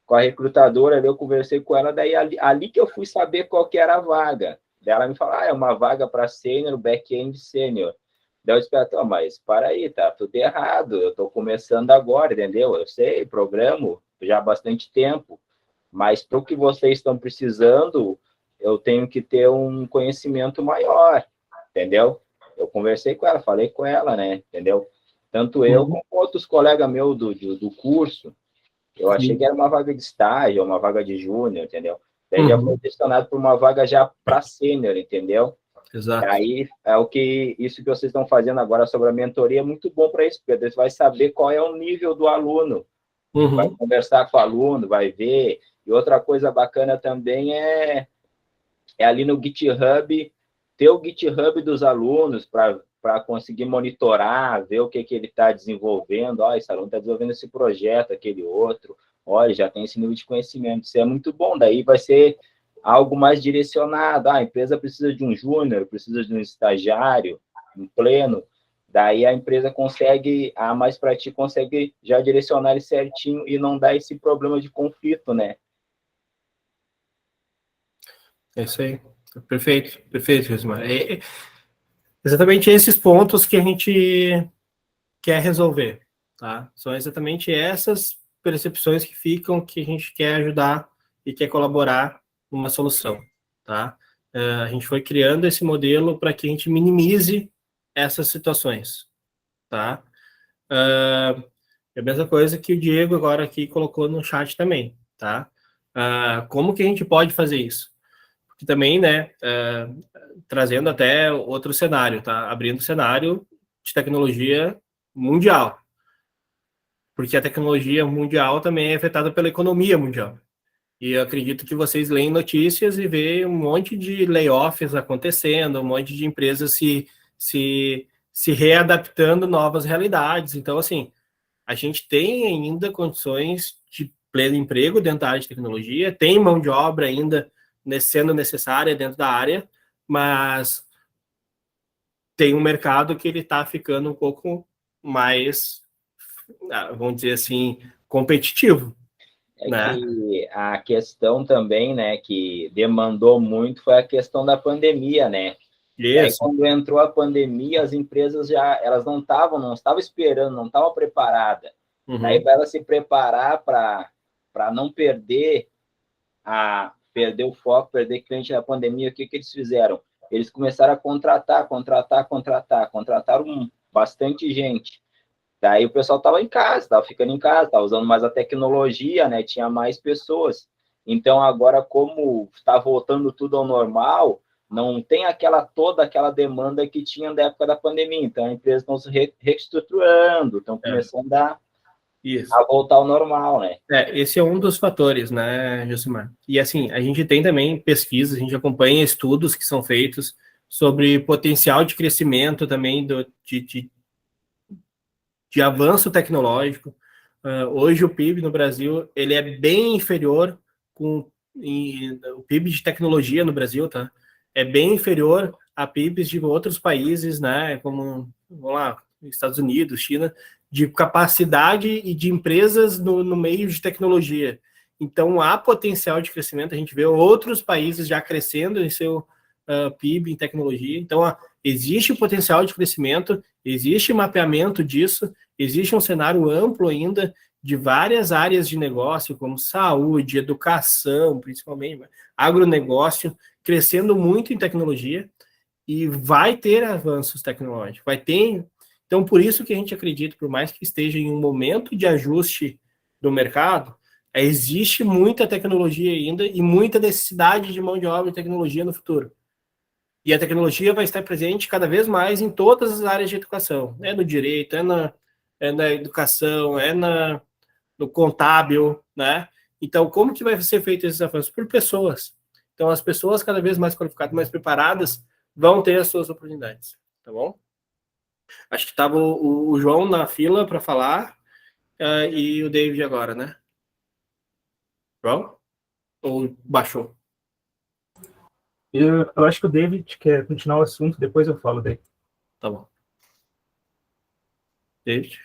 D: recrutadora, eu conversei com ela, daí ali que eu fui saber qual que era a vaga. Daí ela me falou, é uma vaga para sênior, back-end sênior. Daí eu disse, mas para aí, tá tudo errado, eu estou começando agora, entendeu? Eu sei, programo já há bastante tempo, mas para o que vocês estão precisando, eu tenho que ter um conhecimento maior, entendeu? Eu conversei com ela, falei com ela, né, entendeu? Tanto eu como outros colegas meus do curso, eu achei que era uma vaga de estágio, uma vaga de júnior, entendeu? Daí já foi direcionado para uma vaga já para sênior, entendeu?
A: Exato.
D: Aí, isso que vocês estão fazendo agora sobre a mentoria é muito bom para isso, porque você vai saber qual é o nível do aluno, vai conversar com o aluno, vai ver. E outra coisa bacana também é ali no GitHub, ter o GitHub dos alunos para conseguir monitorar, ver o que ele está desenvolvendo. Esse aluno está desenvolvendo esse projeto, aquele outro. Olha, já tem esse nível de conhecimento. Isso é muito bom. Daí vai ser algo mais direcionado. A empresa precisa de um júnior, precisa de um estagiário, um pleno. Daí a empresa a Mais Pra Ti consegue já direcionar ele certinho e não dar esse problema de conflito, né?
A: É isso aí. Perfeito, Josimar. Exatamente esses pontos que a gente quer resolver, tá? São exatamente essas percepções que ficam que a gente quer ajudar e quer colaborar numa solução, tá? A gente foi criando esse modelo para que a gente minimize essas situações, tá? É a mesma coisa que o Diego agora aqui colocou no chat também, tá? Como que a gente pode fazer isso? Porque também, né, trazendo até outro cenário, tá? Abrindo cenário de tecnologia mundial. Porque a tecnologia mundial também é afetada pela economia mundial. E eu acredito que vocês leem notícias e veem um monte de layoffs acontecendo, um monte de empresas se readaptando a novas realidades. Então, assim, a gente tem ainda condições de pleno emprego dentro da área de tecnologia, tem mão de obra ainda sendo necessária dentro da área, mas tem um mercado que ele está ficando um pouco mais, vamos dizer assim, competitivo. Né?
D: Que a questão também, né, que demandou muito foi a questão da pandemia, né? Aí, quando entrou a pandemia, as empresas elas não estavam esperando, não estavam preparadas. Aí, para elas se preparar para não perder o foco, perder cliente na pandemia, o que eles fizeram? Eles começaram a contrataram bastante gente. Daí o pessoal estava em casa, estava ficando em casa, estava usando mais a tecnologia, né? Tinha mais pessoas. Então, agora, como está voltando tudo ao normal, não tem toda aquela demanda que tinha da época da pandemia. Então, as empresas estão se reestruturando, estão começando a voltar ao normal, né?
A: Esse é um dos fatores, né, Josimar? E, assim, a gente tem também pesquisas, a gente acompanha estudos que são feitos sobre potencial de crescimento também de avanço tecnológico. Hoje o PIB no Brasil ele é bem inferior o PIB de tecnologia no Brasil, tá? É bem inferior a PIBs de outros países, né? Como, vamos lá, Estados Unidos, China, de capacidade e de empresas no meio de tecnologia. Então, há potencial de crescimento, a gente vê outros países já crescendo em seu PIB em tecnologia. Então, existe potencial de crescimento, existe mapeamento disso, existe um cenário amplo ainda de várias áreas de negócio, como saúde, educação, principalmente, agronegócio, crescendo muito em tecnologia, e vai ter avanços tecnológicos, vai ter. Então, por isso que a gente acredita, por mais que esteja em um momento de ajuste do mercado, existe muita tecnologia ainda e muita necessidade de mão de obra e tecnologia no futuro. E a tecnologia vai estar presente cada vez mais em todas as áreas de educação. É no direito, é na educação, no contábil, né? Então, como que vai ser feito esses avanços? Por pessoas. Então, as pessoas cada vez mais qualificadas, mais preparadas, vão ter as suas oportunidades, tá bom? Acho que estava o João na fila para falar e o David agora, né? João? Ou baixou?
B: Eu acho que o David quer continuar o assunto, depois eu falo daí.
A: Tá bom. David?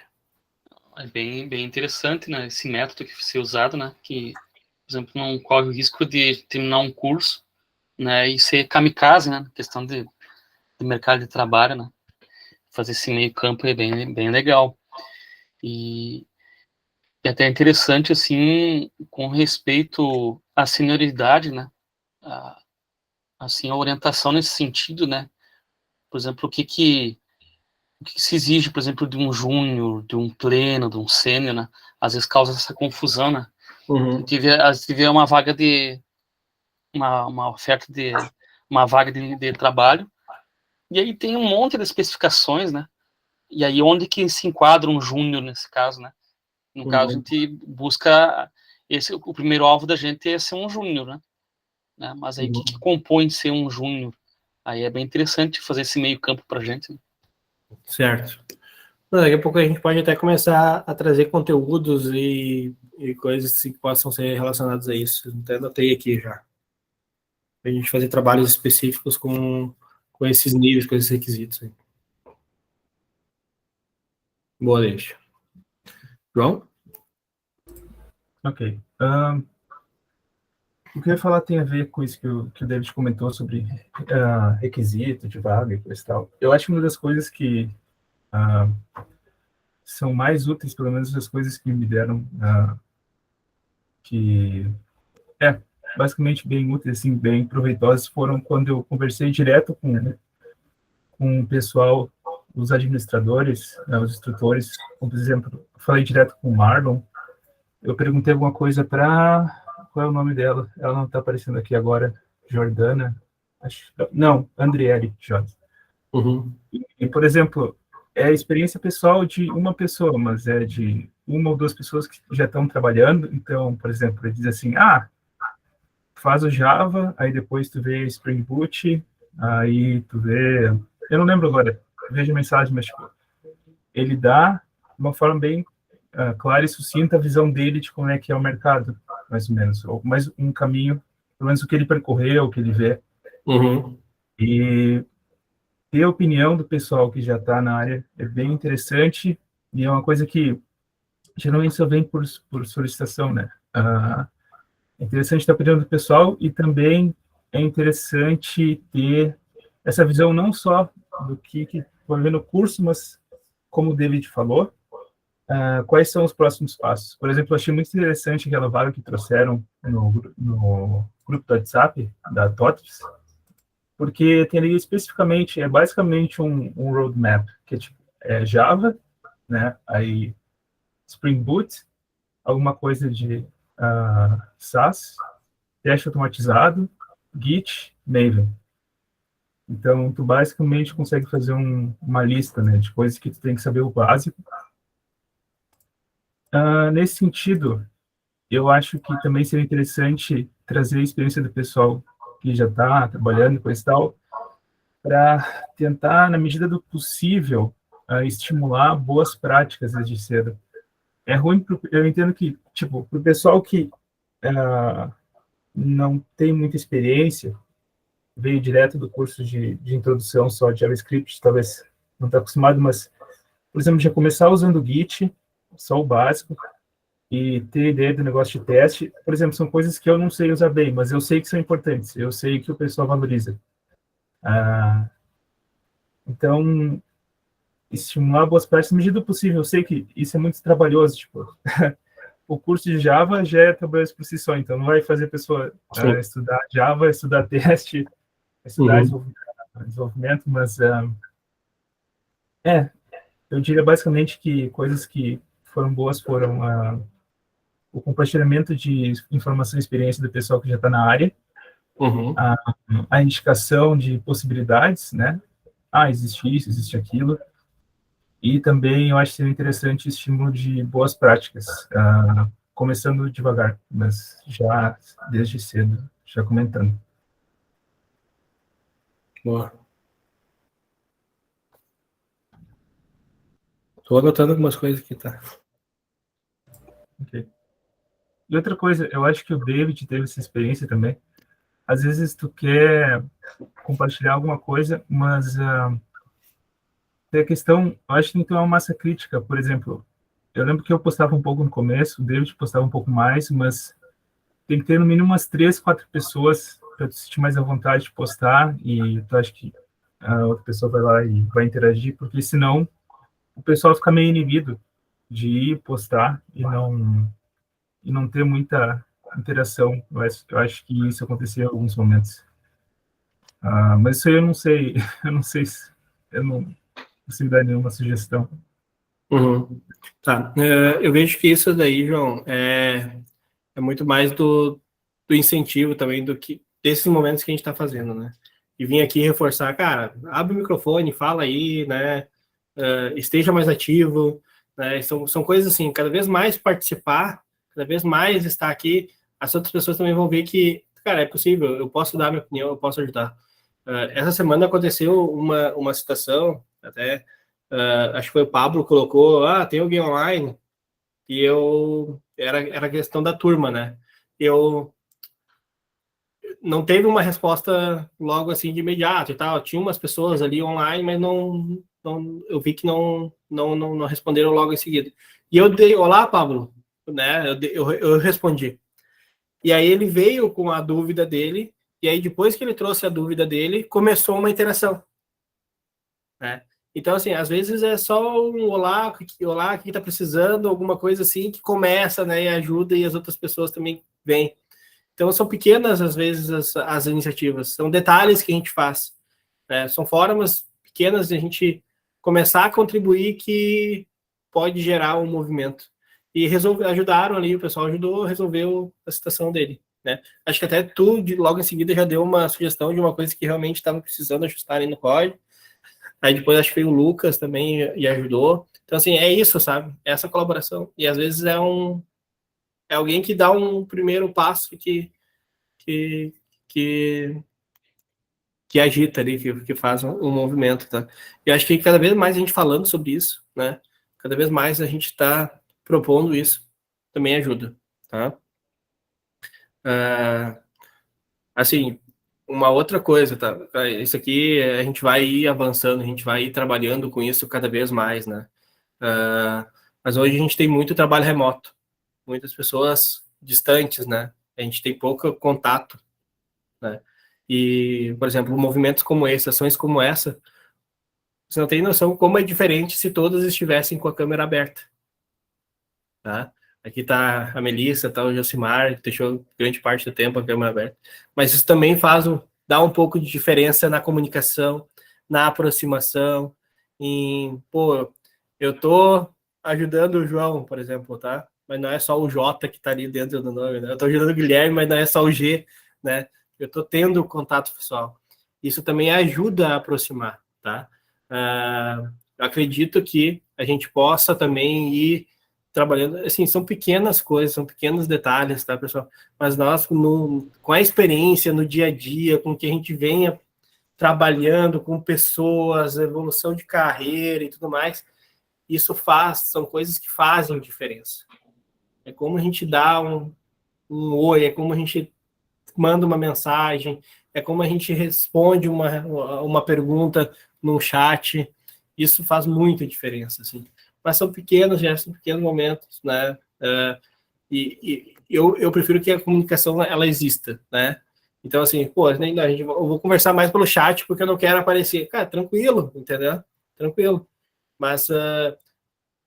C: É bem interessante, né, esse método que ser usado, né, que, por exemplo, não corre o risco de terminar um curso, né, e ser kamikaze, né, questão de mercado de trabalho, né, fazer esse meio campo é bem legal. E até interessante, assim, com respeito à senioridade, né, assim, a orientação nesse sentido, né, por exemplo, o que se exige, por exemplo, de um júnior, de um pleno, de um sênior, né, às vezes causa essa confusão, né.
A: Uhum.
C: Tiver uma vaga uma oferta de uma vaga de trabalho, e aí tem um monte de especificações, né, e aí onde que se enquadra um júnior nesse caso, né. No caso, a gente busca o primeiro alvo da gente é ser um júnior, né, mas aí o que compõe ser um júnior? Aí é bem interessante fazer esse meio campo pra gente, né?
A: Certo. Daqui a pouco a gente pode até começar a trazer conteúdos e coisas assim que possam ser relacionadas a isso. Até anotei aqui já. A gente fazer trabalhos específicos com esses níveis, com esses requisitos aí. Boa, deixa. João?
B: Ok. O que eu ia falar tem a ver com isso que o David comentou sobre requisito de vaga e coisa e tal. Eu acho que uma das coisas que são mais úteis, pelo menos as coisas que me deram, que basicamente bem úteis, assim, bem proveitosas, foram quando eu conversei direto com o pessoal, os administradores, os instrutores. Por exemplo, falei direto com o Marlon, eu perguntei alguma coisa para... Qual é o nome dela? Ela não está aparecendo aqui agora. Jordana? Não, Andriele Jorge.
A: Uhum.
B: E, por exemplo, é a experiência pessoal de uma pessoa, mas é de uma ou duas pessoas que já estão trabalhando. Então, por exemplo, ele diz assim, faz o Java, aí depois tu vê Spring Boot, aí tu vê... Eu não lembro agora, vejo a mensagem, mas tipo, ele dá uma forma bem clara e sucinta a visão dele de como é que é o mercado, mais ou menos, ou mais um caminho, pelo menos o que ele percorreu, o que ele vê.
A: Uhum.
B: E ter a opinião do pessoal que já está na área é bem interessante, e é uma coisa que geralmente só vem por solicitação, né? É interessante estar opinião do pessoal, e também é interessante ter essa visão não só do que vai ver no curso, mas, como o David falou, quais são os próximos passos. Por exemplo, eu achei muito interessante aquela vaga que trouxeram no grupo do WhatsApp, da TOTVS, porque tem ali especificamente, é basicamente um roadmap, que é Java, né, aí Spring Boot, alguma coisa de SAS, teste automatizado, Git, Maven. Então, tu basicamente consegue fazer uma lista, né, de coisas que tu tem que saber o básico. Nesse sentido, eu acho que também seria interessante trazer a experiência do pessoal que já está trabalhando e coisa e tal, para tentar, na medida do possível, estimular boas práticas desde cedo. É ruim, eu entendo que, tipo, para o pessoal que não tem muita experiência, veio direto do curso de introdução só de JavaScript, talvez não está acostumado, mas por exemplo, já começar usando o Git, só o básico, e ter ideia do negócio de teste. Por exemplo, são coisas que eu não sei usar bem, mas eu sei que são importantes, eu sei que o pessoal valoriza. Então, estimular boas práticas na medida do possível. Eu sei que isso é muito trabalhoso, tipo, o curso de Java já é trabalhoso por si só, então não vai fazer a pessoa estudar Java, estudar teste, estudar desenvolvimento, mas eu diria basicamente que coisas que foram boas foram o compartilhamento de informação e experiência do pessoal que já está na área, a indicação de possibilidades, né? Existe isso, existe aquilo. E também eu acho que seria interessante o estímulo de boas práticas, começando devagar, mas já desde cedo, já comentando.
A: Boa. Estou anotando algumas coisas aqui, tá?
B: Okay. E outra coisa, eu acho que o David teve essa experiência também. Às vezes tu quer compartilhar alguma coisa, mas tem a questão, eu acho que tem que ter uma massa crítica. Por exemplo, eu lembro que eu postava um pouco no começo, o David postava um pouco mais, mas tem que ter no mínimo umas 3, 4 pessoas para tu sentir mais à vontade de postar, e tu acha que a outra pessoa vai lá e vai interagir, porque senão o pessoal fica meio inibido de ir postar e não ter muita interação. Eu acho que isso aconteceu em alguns momentos. Mas isso aí eu não sei, eu não consigo dar nenhuma sugestão.
A: Tá, eu vejo que isso daí, João, é muito mais do incentivo também do que desses momentos que a gente está fazendo, né? E vim aqui reforçar, cara, abre o microfone, fala aí, né? Esteja mais ativo, né? São coisas assim, cada vez mais participar, cada vez mais estar aqui, as outras pessoas também vão ver que, cara, é possível, eu posso dar minha opinião, eu posso ajudar. Essa semana aconteceu uma situação, até, acho que foi o Pablo colocou, tem alguém online, e era questão da turma, né? Eu não teve uma resposta logo assim de imediato e tal. Tinha umas pessoas ali online, mas eu vi que não responderam logo em seguida. E eu dei, olá, Pablo, né? Eu respondi. E aí ele veio com a dúvida dele, e aí depois que ele trouxe a dúvida dele, começou uma interação, né? Então, assim, às vezes é só um olá, o que está precisando, alguma coisa assim, que começa, né, e ajuda, e as outras pessoas também vêm. Então, são pequenas, às vezes, as iniciativas. São detalhes que a gente faz, né? São formas pequenas de a gente começar a contribuir que pode gerar um movimento. E ajudaram ali, o pessoal ajudou, resolveu a situação dele, né? Acho que até tu, logo em seguida, já deu uma sugestão de uma coisa que realmente estava precisando ajustar ali no código. Aí depois acho que veio o Lucas também e ajudou. Então, assim, é isso, sabe? Essa colaboração. E às vezes é alguém que dá um primeiro passo que agita ali, que faz um movimento, tá? E acho que cada vez mais a gente falando sobre isso, né? Cada vez mais a gente está propondo isso, também ajuda, tá? Assim, uma outra coisa, tá? Isso aqui a gente vai ir avançando, a gente vai ir trabalhando com isso cada vez mais, né? Mas hoje a gente tem muito trabalho remoto, muitas pessoas distantes, né? A gente tem pouco contato, né? E, por exemplo, movimentos como esse, ações como essa, você não tem noção como é diferente se todas estivessem com a câmera aberta, tá? Aqui tá a Melissa, tá o Josimar, que deixou grande parte do tempo a câmera aberta. Mas isso também dá um pouco de diferença na comunicação, na aproximação, eu tô ajudando o João, por exemplo, tá? Mas não é só o J que tá ali dentro do nome, né? Eu tô ajudando o Guilherme, mas não é só o G, né? Eu tô tendo contato pessoal. Isso também ajuda a aproximar, tá? Eu acredito que a gente possa também ir trabalhando, assim, são pequenas coisas, são pequenos detalhes, tá, pessoal? Mas nós, com a experiência no dia a dia, com que a gente venha trabalhando com pessoas, evolução de carreira e tudo mais, são coisas que fazem diferença. É como a gente dá um oi, é como a gente manda uma mensagem, é como a gente responde uma pergunta no chat. Isso faz muita diferença, assim. Mas são pequenos gestos, são pequenos momentos, né? Eu prefiro que a comunicação, ela exista, né? Então, assim, pô, eu vou conversar mais pelo chat porque eu não quero aparecer. Cara, tranquilo, entendeu? Tranquilo. Mas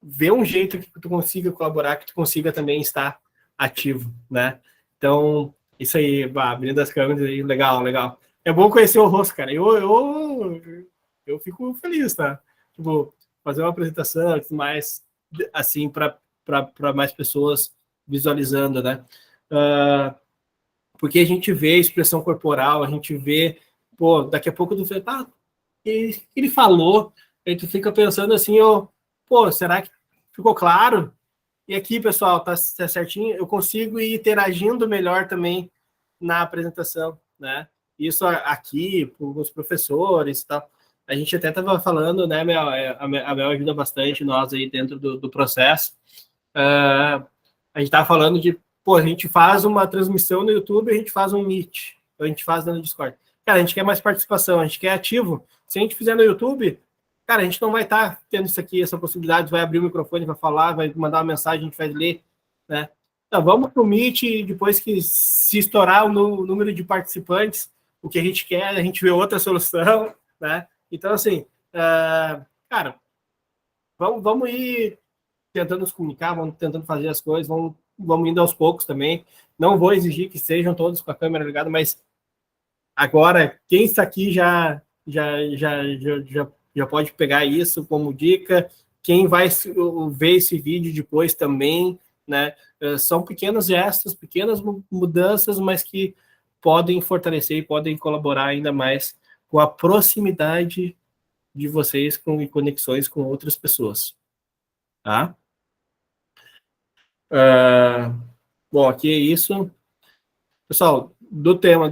A: ver um jeito que tu consiga colaborar, que tu consiga também estar ativo, né? Então, isso aí, abrindo as câmeras aí, legal, legal. É bom conhecer o rosto, cara. Eu fico feliz, tá? Tipo, fazer uma apresentação e tudo mais, assim, para mais pessoas visualizando, né? Porque a gente vê a expressão corporal, a gente vê, pô, daqui a pouco tu vê, tá, ele falou, aí tu fica pensando assim, ó, pô, será que ficou claro? E aqui, pessoal, tá certinho? Eu consigo ir interagindo melhor também na apresentação, né? Isso aqui, com os professores e tal. A gente até estava falando, né, Mel? A Mel ajuda bastante nós aí dentro do processo. A gente estava falando de, pô, a gente faz uma transmissão no YouTube, a gente faz um Meet, a gente faz no Discord. Cara, a gente quer mais participação, a gente quer ativo. Se a gente fizer no YouTube, cara, a gente não vai estar tendo isso aqui, essa possibilidade, vai abrir o microfone, vai falar, vai mandar uma mensagem, a gente vai ler, né? Então, vamos para o Meet e depois que se estourar o número de participantes, o que a gente quer, a gente vê outra solução, né? Então, assim, cara, vamos ir tentando nos comunicar, vamos tentando fazer as coisas, vamos indo aos poucos também. Não vou exigir que sejam todos com a câmera ligada, mas agora, quem está aqui já pode pegar isso como dica. Quem vai ver esse vídeo depois também, né? São pequenos gestos, pequenas mudanças, mas que podem fortalecer e podem colaborar ainda mais com a proximidade de vocês com conexões com outras pessoas, tá? Bom, aqui é isso. Pessoal, do tema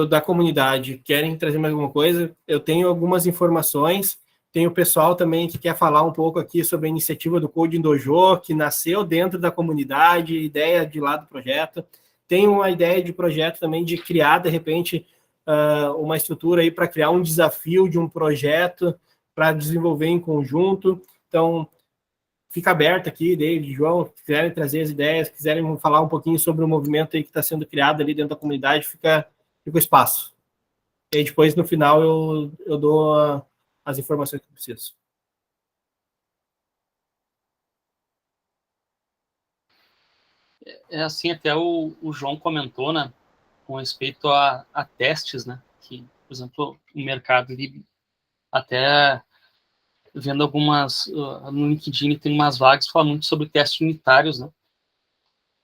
A: da comunidade, querem trazer mais alguma coisa? Eu tenho algumas informações. Tem o pessoal também que quer falar um pouco aqui sobre a iniciativa do Coding Dojo, que nasceu dentro da comunidade, ideia de lá do projeto. Tem uma ideia de projeto também de criar, de repente, uma estrutura aí para criar um desafio de um projeto para desenvolver em conjunto. Então, fica aberto aqui, David, João, se quiserem trazer as ideias, quiserem falar um pouquinho sobre o movimento aí que está sendo criado ali dentro da comunidade, fica o espaço. E aí depois, no final, eu dou as informações que eu preciso.
C: É assim, até o João comentou, né, com respeito a testes, né, que, por exemplo, o mercado ali, até vendo algumas, no LinkedIn tem umas vagas que falam muito sobre testes unitários, né,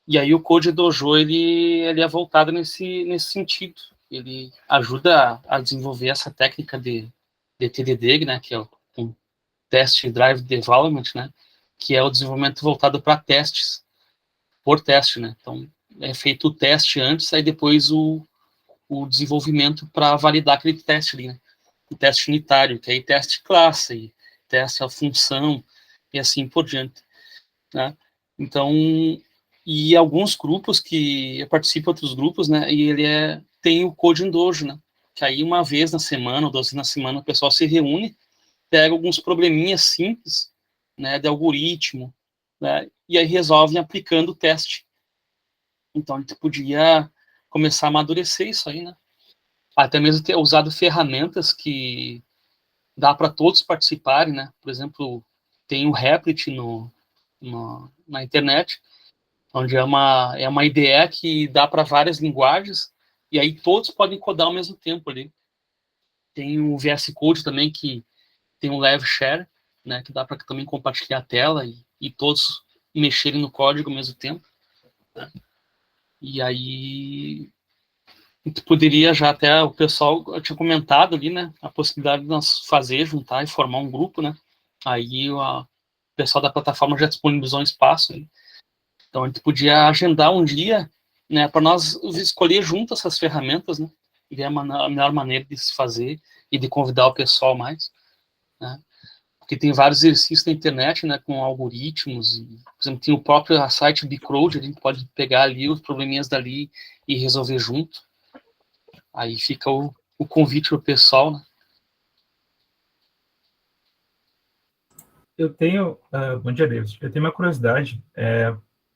C: e aí o Code Dojo, ele é voltado nesse sentido, ele ajuda a desenvolver essa técnica de TDD, né, que é um Test Drive Development, né, que é o desenvolvimento voltado para testes, por teste, né, então é feito o teste antes, aí depois o desenvolvimento para validar aquele teste ali, né? O teste unitário, que aí teste classe, teste a função, e assim por diante, né? Então, e alguns grupos que eu participo, outros grupos, né? E tem o Coding Dojo, né? Que aí uma vez na semana, ou 2 vezes na semana, o pessoal se reúne, pega alguns probleminhas simples, né? De algoritmo, né? E aí resolvem aplicando o teste. Então, a gente podia começar a amadurecer isso aí, né? Até mesmo ter usado ferramentas que dá para todos participarem, né? Por exemplo, tem o Replit na internet, onde é uma IDE que dá para várias linguagens, e aí todos podem codar ao mesmo tempo ali. Tem o VS Code também, que tem o Live Share, né? Que dá para também compartilhar a tela e todos mexerem no código ao mesmo tempo, né? E aí tu poderia já até, o pessoal eu tinha comentado ali, né, a possibilidade de nós fazer, juntar e formar um grupo, né, aí o pessoal da plataforma já disponibilizou um espaço, né? Então a gente podia agendar um dia, né, para nós escolher junto essas ferramentas, né, e ver a melhor maneira de se fazer e de convidar o pessoal mais, né, porque tem vários exercícios na internet, né, com algoritmos, e, por exemplo, tem o próprio site Bcrowd, a gente pode pegar ali os probleminhas dali e resolver junto. Aí fica o convite para o pessoal, né?
B: Eu tenho, bom dia, David. Eu tenho uma curiosidade,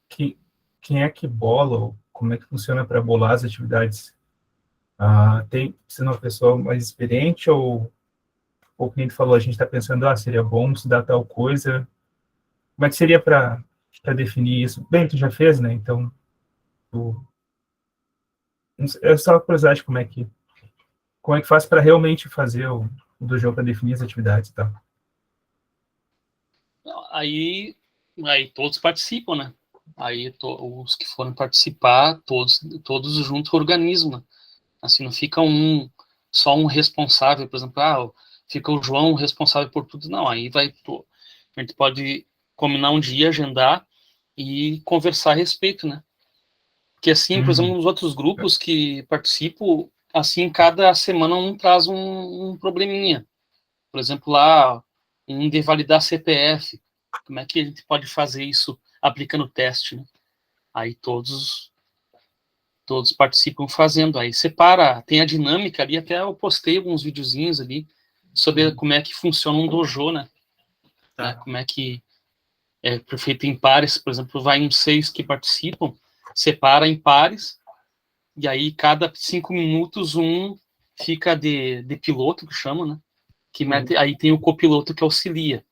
B: que quem é que bola, ou como é que funciona para bolar as atividades? Tem sendo uma pessoa mais experiente, ou como a gente falou, a gente está pensando, seria bom estudar tal coisa. Como é que seria para definir isso? Bem, tu já fez, né? Então, é só uma curiosidade como é que faz para realmente fazer o do jogo para definir as atividades e tal.
C: Aí todos participam, né? Aí os que forem participar, todos juntos organizam, né? Assim, não fica só um responsável, por exemplo, fica o João responsável por tudo. Não, aí a gente pode combinar um dia, agendar e conversar a respeito, né? Porque assim, por exemplo, nos outros grupos que participo, assim, cada semana um traz um probleminha. Por exemplo, lá, um de validar CPF. Como é que a gente pode fazer isso aplicando teste, né? Aí todos participam fazendo. Aí separa, tem a dinâmica ali, até eu postei alguns videozinhos ali sobre como é que funciona um dojo, né?
A: Tá.
C: Como é que é feito em pares, por exemplo, vai uns 6 que participam, separa em pares, e aí cada 5 minutos um fica de piloto, que chama, né? Aí tem o copiloto que auxilia,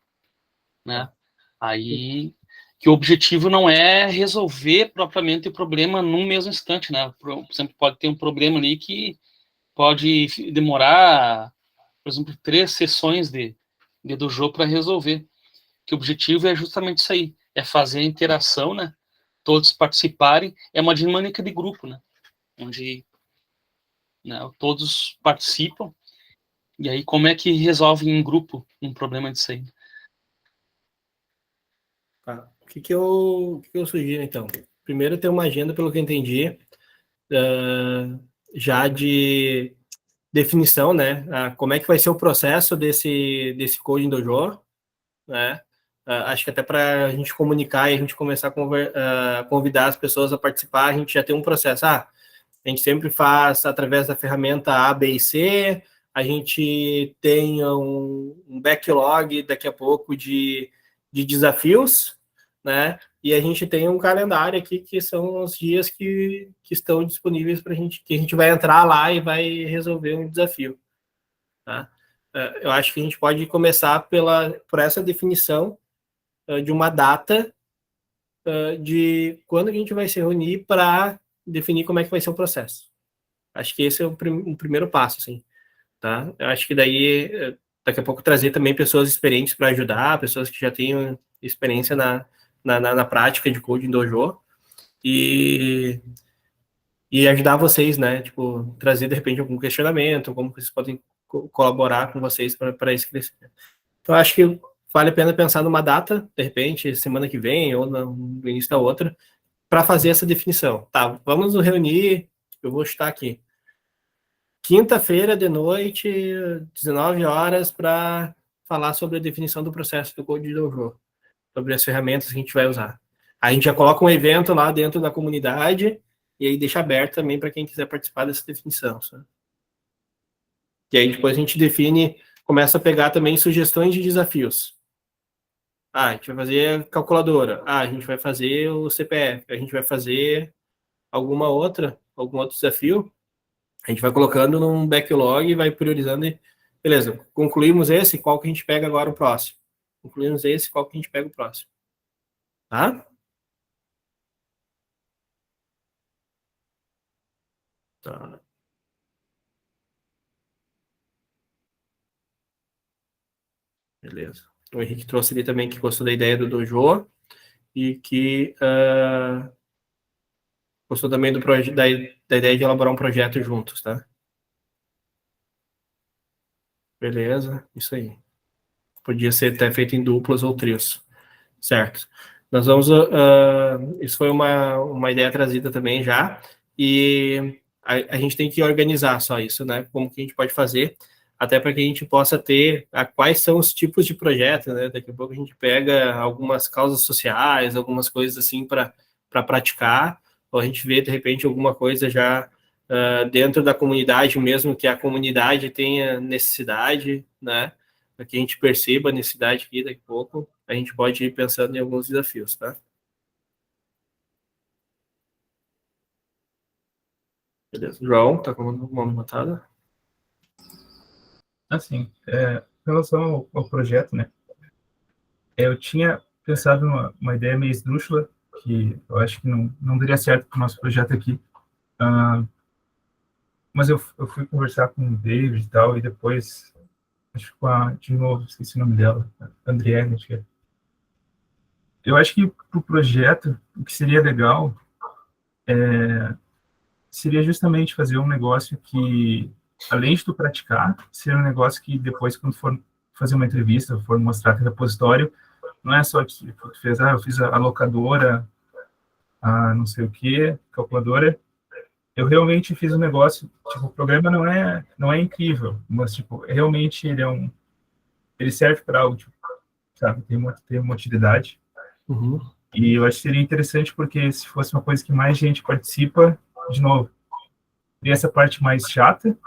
C: né? Aí que o objetivo não é resolver propriamente o problema num mesmo instante, né? Por exemplo, pode ter um problema ali que pode demorar, por exemplo, 3 sessões de dojo para resolver. Que o objetivo é justamente isso aí, é fazer a interação, né? Todos participarem, é uma dinâmica de grupo, né? Onde, né, todos participam, e aí como é que resolve em grupo um problema disso aí?
A: Tá. O que eu sugiro, então? Primeiro, ter uma agenda, pelo que eu entendi, já de definição, né? Como é que vai ser o processo desse Coding Dojo, né? Acho que até para a gente comunicar e a gente começar a convidar as pessoas a participar, a gente já tem um processo. A gente sempre faz através da ferramenta A, B e C, a gente tem um backlog daqui a pouco de desafios, né? E a gente tem um calendário aqui que são os dias que estão disponíveis para a gente, que a gente vai entrar lá e vai resolver um desafio. Tá? Eu acho que a gente pode começar por essa definição de uma data de quando a gente vai se reunir para definir como é que vai ser o processo. Acho que esse é um primeiro passo, assim, tá? Eu acho que daí, daqui a pouco, trazer também pessoas experientes para ajudar, pessoas que já tenham experiência na prática de coding dojo e ajudar vocês, né? Tipo, trazer, de repente, algum questionamento, como vocês podem colaborar com vocês para esse crescimento. Então, acho que vale a pena pensar numa data, de repente, semana que vem ou no início da outra, para fazer essa definição. Tá, vamos nos reunir, eu vou estar aqui. Quinta-feira de noite, 19 horas, para falar sobre a definição do processo do Code Dojo, sobre as ferramentas que a gente vai usar. A gente já coloca um evento lá dentro da comunidade e aí deixa aberto também para quem quiser participar dessa definição. Sabe? E aí depois a gente define, começa a pegar também sugestões de desafios. A gente vai fazer calculadora. A gente vai fazer o CPF. A gente vai fazer algum outro desafio. A gente vai colocando num backlog e vai priorizando. Beleza, concluímos esse, qual que a gente pega agora o próximo? Concluímos esse, qual que a gente pega o próximo? Tá? Tá. Beleza. O Henrique trouxe ali também que gostou da ideia do dojo e que gostou também da ideia de elaborar um projeto juntos, tá? Beleza, isso aí. Podia ser até feito em duplas ou trios. Certo. Nós vamos. Isso foi uma ideia trazida também já. E a gente tem que organizar só isso, né? Como que a gente pode fazer, até para que a gente possa ter quais são os tipos de projetos, né? Daqui a pouco a gente pega algumas causas sociais, algumas coisas assim para praticar, ou a gente vê, de repente, alguma coisa já dentro da comunidade mesmo, que a comunidade tenha necessidade, né? Para que a gente perceba a necessidade aqui daqui a pouco. a gente pode ir pensando em alguns desafios, tá? Beleza. João, tá com uma botada?
B: Assim, em relação ao projeto, né? Eu tinha pensado numa ideia meio esdrúxula, que eu acho que não daria certo para o nosso projeto aqui. Mas eu fui conversar com o David e tal, e depois, acho que de novo, esqueci o nome dela, a Andriane, acho que é. Eu acho que para o projeto, o que seria legal seria justamente fazer um negócio que, além de tu praticar, seria um negócio que depois, quando for fazer uma entrevista, for mostrar teu repositório, não é só que tu fez, eu fiz a locadora, a não sei o que, calculadora. Eu realmente fiz um negócio, tipo, o programa não é incrível, mas, tipo, realmente ele serve para algo, tipo, sabe, tem uma utilidade.
A: Uhum.
B: E eu acho que seria interessante porque se fosse uma coisa que mais gente participa, de novo, teria essa parte mais chata,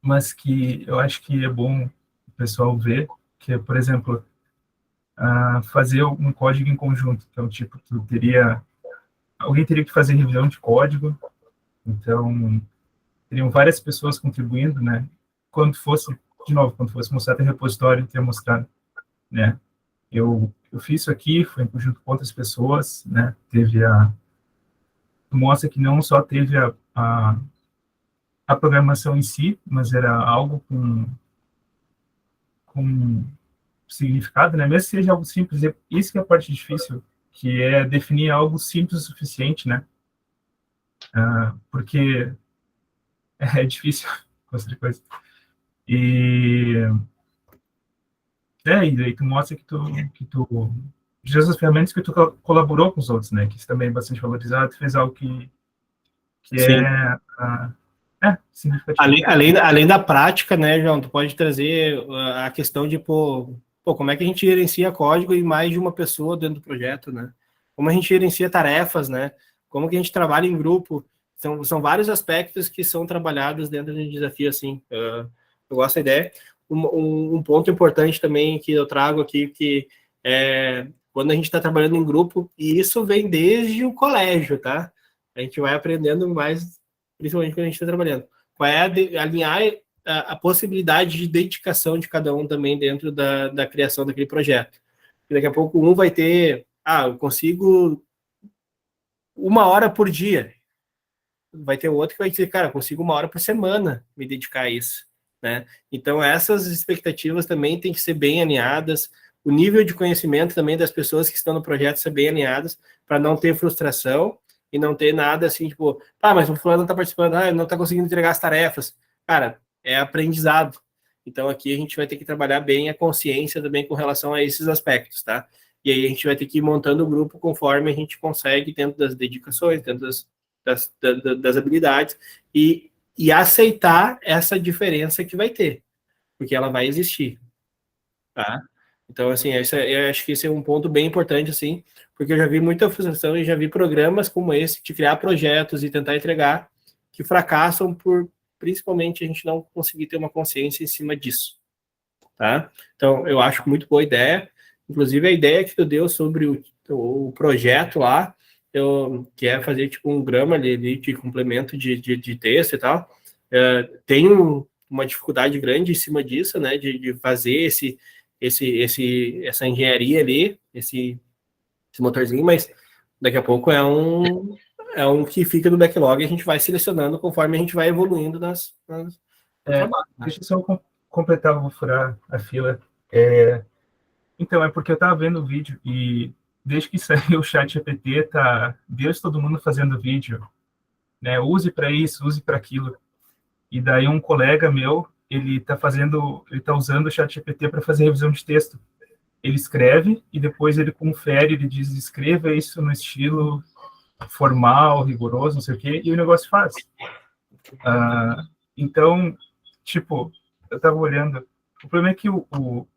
B: mas que eu acho que é bom o pessoal ver, que é, por exemplo, fazer um código em conjunto. Então, tipo, alguém teria que fazer revisão de código, então teriam várias pessoas contribuindo, né? Quando fosse mostrar teu repositório, ter mostrado, né? Eu fiz isso aqui, foi em conjunto com outras pessoas, né? Mostra que não só teve a programação em si, mas era algo com significado, né? Mesmo que seja algo simples, isso que é a parte difícil, que é definir algo simples o suficiente, né? Porque é difícil construir coisa. E daí tu mostra que tu usa as ferramentas que tu colaborou com os outros, né? Que isso também é bastante valorizado, tu fez algo que
A: Sim.
B: Significativo.
A: Além da prática, né, João, tu pode trazer a questão de, como é que a gente gerencia código e mais de uma pessoa dentro do projeto, né? Como a gente gerencia tarefas, né? Como que a gente trabalha em grupo. São vários aspectos que são trabalhados dentro de um desafio assim. Eu gosto da ideia. Um ponto importante também que eu trago aqui, que é quando a gente está trabalhando em grupo, e isso vem desde o colégio, tá? A gente vai aprendendo mais, principalmente quando a gente está trabalhando. Qual é alinhar a possibilidade de dedicação de cada um também dentro da criação daquele projeto. E daqui a pouco um vai ter, eu consigo 1 hora por dia. Vai ter outro que vai dizer, cara, eu consigo 1 hora por semana me dedicar a isso, né? Então, essas expectativas também têm que ser bem alinhadas, o nível de conhecimento também das pessoas que estão no projeto ser bem alinhadas, para não ter frustração e não ter nada assim, tipo, mas o fulano não está participando, não está conseguindo entregar as tarefas. Cara, é aprendizado. Então, aqui a gente vai ter que trabalhar bem a consciência também com relação a esses aspectos, tá? E aí a gente vai ter que ir montando o grupo conforme a gente consegue, dentro das dedicações, dentro das habilidades, e aceitar essa diferença que vai ter, porque ela vai existir, tá? Então, assim, eu acho que esse é um ponto bem importante, assim, porque eu já vi muita frustração e já vi programas como esse, de criar projetos e tentar entregar, que fracassam por, principalmente, a gente não conseguir ter uma consciência em cima disso, tá? Então, eu acho muito boa ideia. Inclusive, a ideia que tu deu sobre o projeto lá, que é fazer tipo um grama ali de complemento de texto e tal, tem uma dificuldade grande em cima disso, né? De fazer essa engenharia ali, esse motorzinho, mas daqui a pouco é um que fica no backlog e a gente vai selecionando conforme a gente vai evoluindo no trabalho, né?
B: Deixa eu só completar, vou furar a fila. Então, é porque eu estava vendo o vídeo e desde que saiu o ChatGPT, Deus, todo mundo fazendo vídeo, né? Use para isso, use para aquilo. E daí um colega meu, ele tá usando o ChatGPT para fazer revisão de texto. Ele escreve e depois ele confere, ele diz, escreva isso no estilo formal, rigoroso, não sei o quê, e o negócio faz. Então, tipo, eu estava olhando, o problema é que o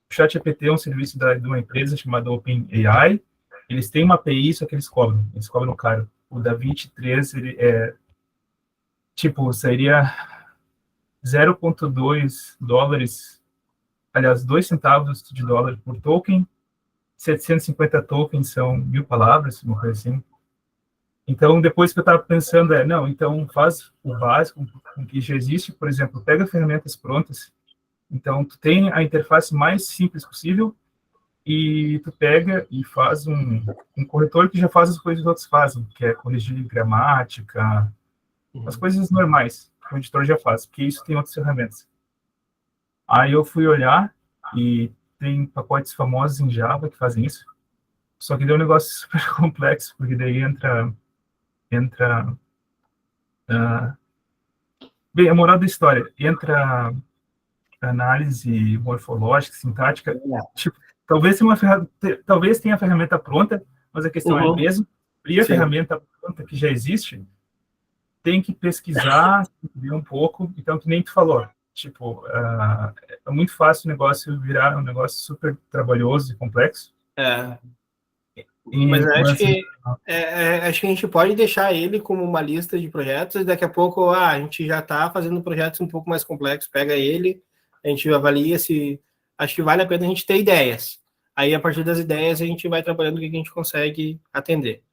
B: ChatGPT é um serviço de uma empresa chamada OpenAI, eles têm uma API, só que eles cobram caro. O da 23, ele sairia $0,2 aliás, 2 centavos de dólar por token, 750 tokens são 1.000 palavras, uma coisa assim. Então, depois que eu estava pensando, não, então faz o básico, com que já existe, por exemplo, pega ferramentas prontas, então tu tem a interface mais simples possível, e tu pega e faz um corretor que já faz as coisas que outros fazem, que é corrigir gramática, as coisas normais, que o editor já faz, porque isso tem outras ferramentas. Aí eu fui olhar, e tem pacotes famosos em Java que fazem isso, só que deu um negócio super complexo, porque daí entra bem, a moral da história, entra análise morfológica, sintática, tipo, talvez tenha a ferramenta pronta, mas a questão é mesmo, abrir a ferramenta pronta que já existe, tem que pesquisar, ver um pouco, então, que nem tu falou, tipo, é muito fácil o negócio virar um negócio super trabalhoso e complexo.
A: Mas acho que a gente pode deixar ele como uma lista de projetos, e daqui a pouco a gente já está fazendo projetos um pouco mais complexos, pega ele, a gente avalia se... Acho que vale a pena a gente ter ideias. Aí, a partir das ideias, a gente vai trabalhando o que a gente consegue atender.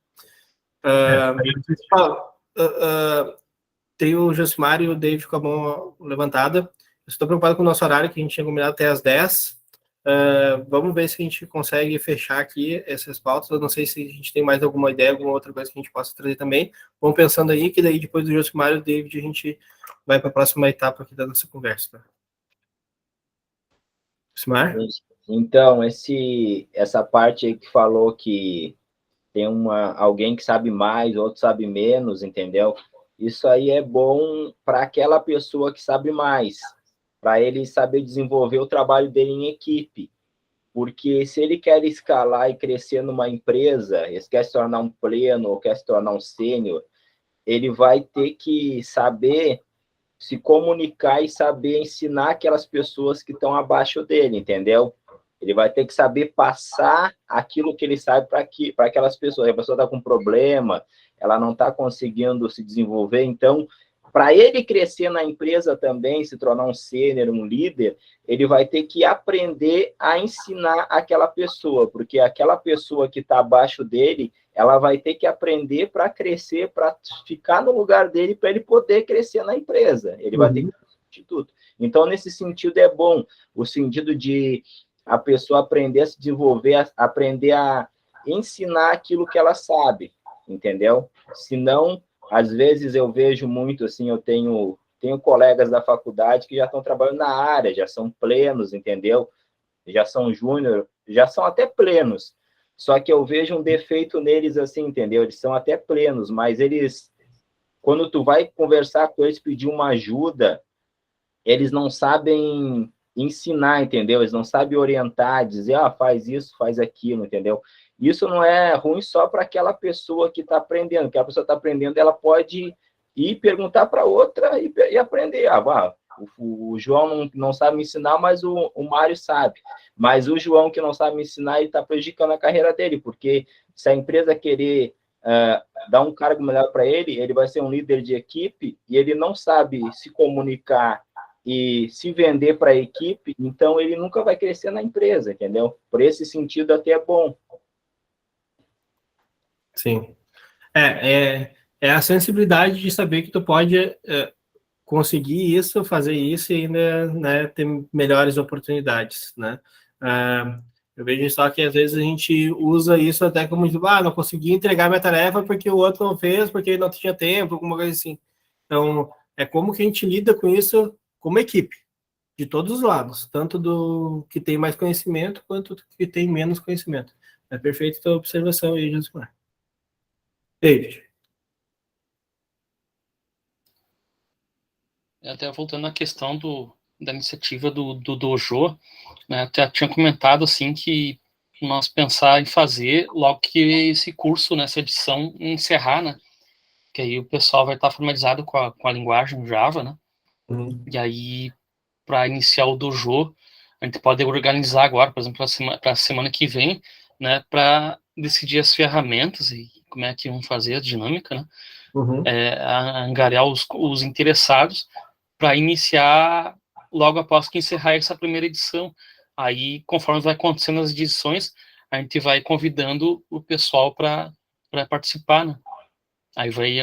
A: Tem o Josimar e o David com a mão levantada. Eu estou preocupado com o nosso horário, que a gente tinha combinado até às 10. Vamos ver se a gente consegue fechar aqui essas pautas. Eu não sei se a gente tem mais alguma ideia, alguma outra coisa que a gente possa trazer também. Vamos pensando aí, que daí depois do Josimar e o David a gente vai para a próxima etapa aqui da nossa conversa. Tá? Josimar?
D: Então, essa parte aí que falou que tem alguém que sabe mais, outro sabe menos, entendeu? Isso aí é bom para aquela pessoa que sabe mais, para ele saber desenvolver o trabalho dele em equipe. Porque se ele quer escalar e crescer numa empresa, ele quer se tornar um pleno ou quer se tornar um sênior, ele vai ter que saber se comunicar e saber ensinar aquelas pessoas que estão abaixo dele, entendeu? Ele vai ter que saber passar aquilo que ele sabe para aquelas pessoas. A pessoa está com problema, ela não está conseguindo se desenvolver, então, para ele crescer na empresa também, se tornar um sênior, um líder, ele vai ter que aprender a ensinar aquela pessoa, porque aquela pessoa que está abaixo dele, ela vai ter que aprender para crescer, para ficar no lugar dele, para ele poder crescer na empresa. Ele vai ter que ser substituto. Então, nesse sentido, é bom o sentido de a pessoa aprender a se desenvolver, aprender a ensinar aquilo que ela sabe, entendeu? Senão, às vezes eu vejo muito, assim, eu tenho colegas da faculdade que já estão trabalhando na área, já são plenos, entendeu? Já são júnior, já são até plenos. Só que eu vejo um defeito neles, assim, entendeu? Eles são até plenos, mas eles, quando tu vai conversar com eles, pedir uma ajuda, eles não sabem ensinar, entendeu? Eles não sabem orientar, dizer, faz isso, faz aquilo, entendeu? Isso não é ruim só para aquela pessoa que está aprendendo. Aquela pessoa está aprendendo, ela pode ir perguntar para outra e aprender. O João não sabe me ensinar, mas o Mário sabe. Mas o João que não sabe me ensinar, ele está prejudicando a carreira dele, porque se a empresa querer dar um cargo melhor para ele, ele vai ser um líder de equipe e ele não sabe se comunicar e se vender para a equipe, então ele nunca vai crescer na empresa, entendeu? Por esse sentido, até é bom.
A: Sim. É a sensibilidade de saber que tu pode conseguir isso, fazer isso e ainda, né, ter melhores oportunidades, né? Eu vejo só que às vezes a gente usa isso até como, não consegui entregar minha tarefa porque o outro não fez, porque ele não tinha tempo, alguma coisa assim. Então, é como que a gente lida com isso como equipe, de todos os lados, tanto do que tem mais conhecimento, quanto do que tem menos conhecimento. É perfeita a tua observação aí, Josimar. David.
C: Até voltando à questão da iniciativa do Dojo, né, até tinha comentado assim que nós pensar em fazer logo que esse curso, nessa edição, encerrar, né, que aí o pessoal vai estar familiarizado com a linguagem Java, né, e aí para iniciar o Dojo, a gente pode organizar agora, por exemplo, para a semana que vem, né, para decidir as ferramentas e como é que vão fazer a dinâmica, né, angariar os interessados para iniciar logo após que encerrar essa primeira edição, Aí, conforme vai acontecendo as edições, a gente vai convidando o pessoal para participar, né? Aí vai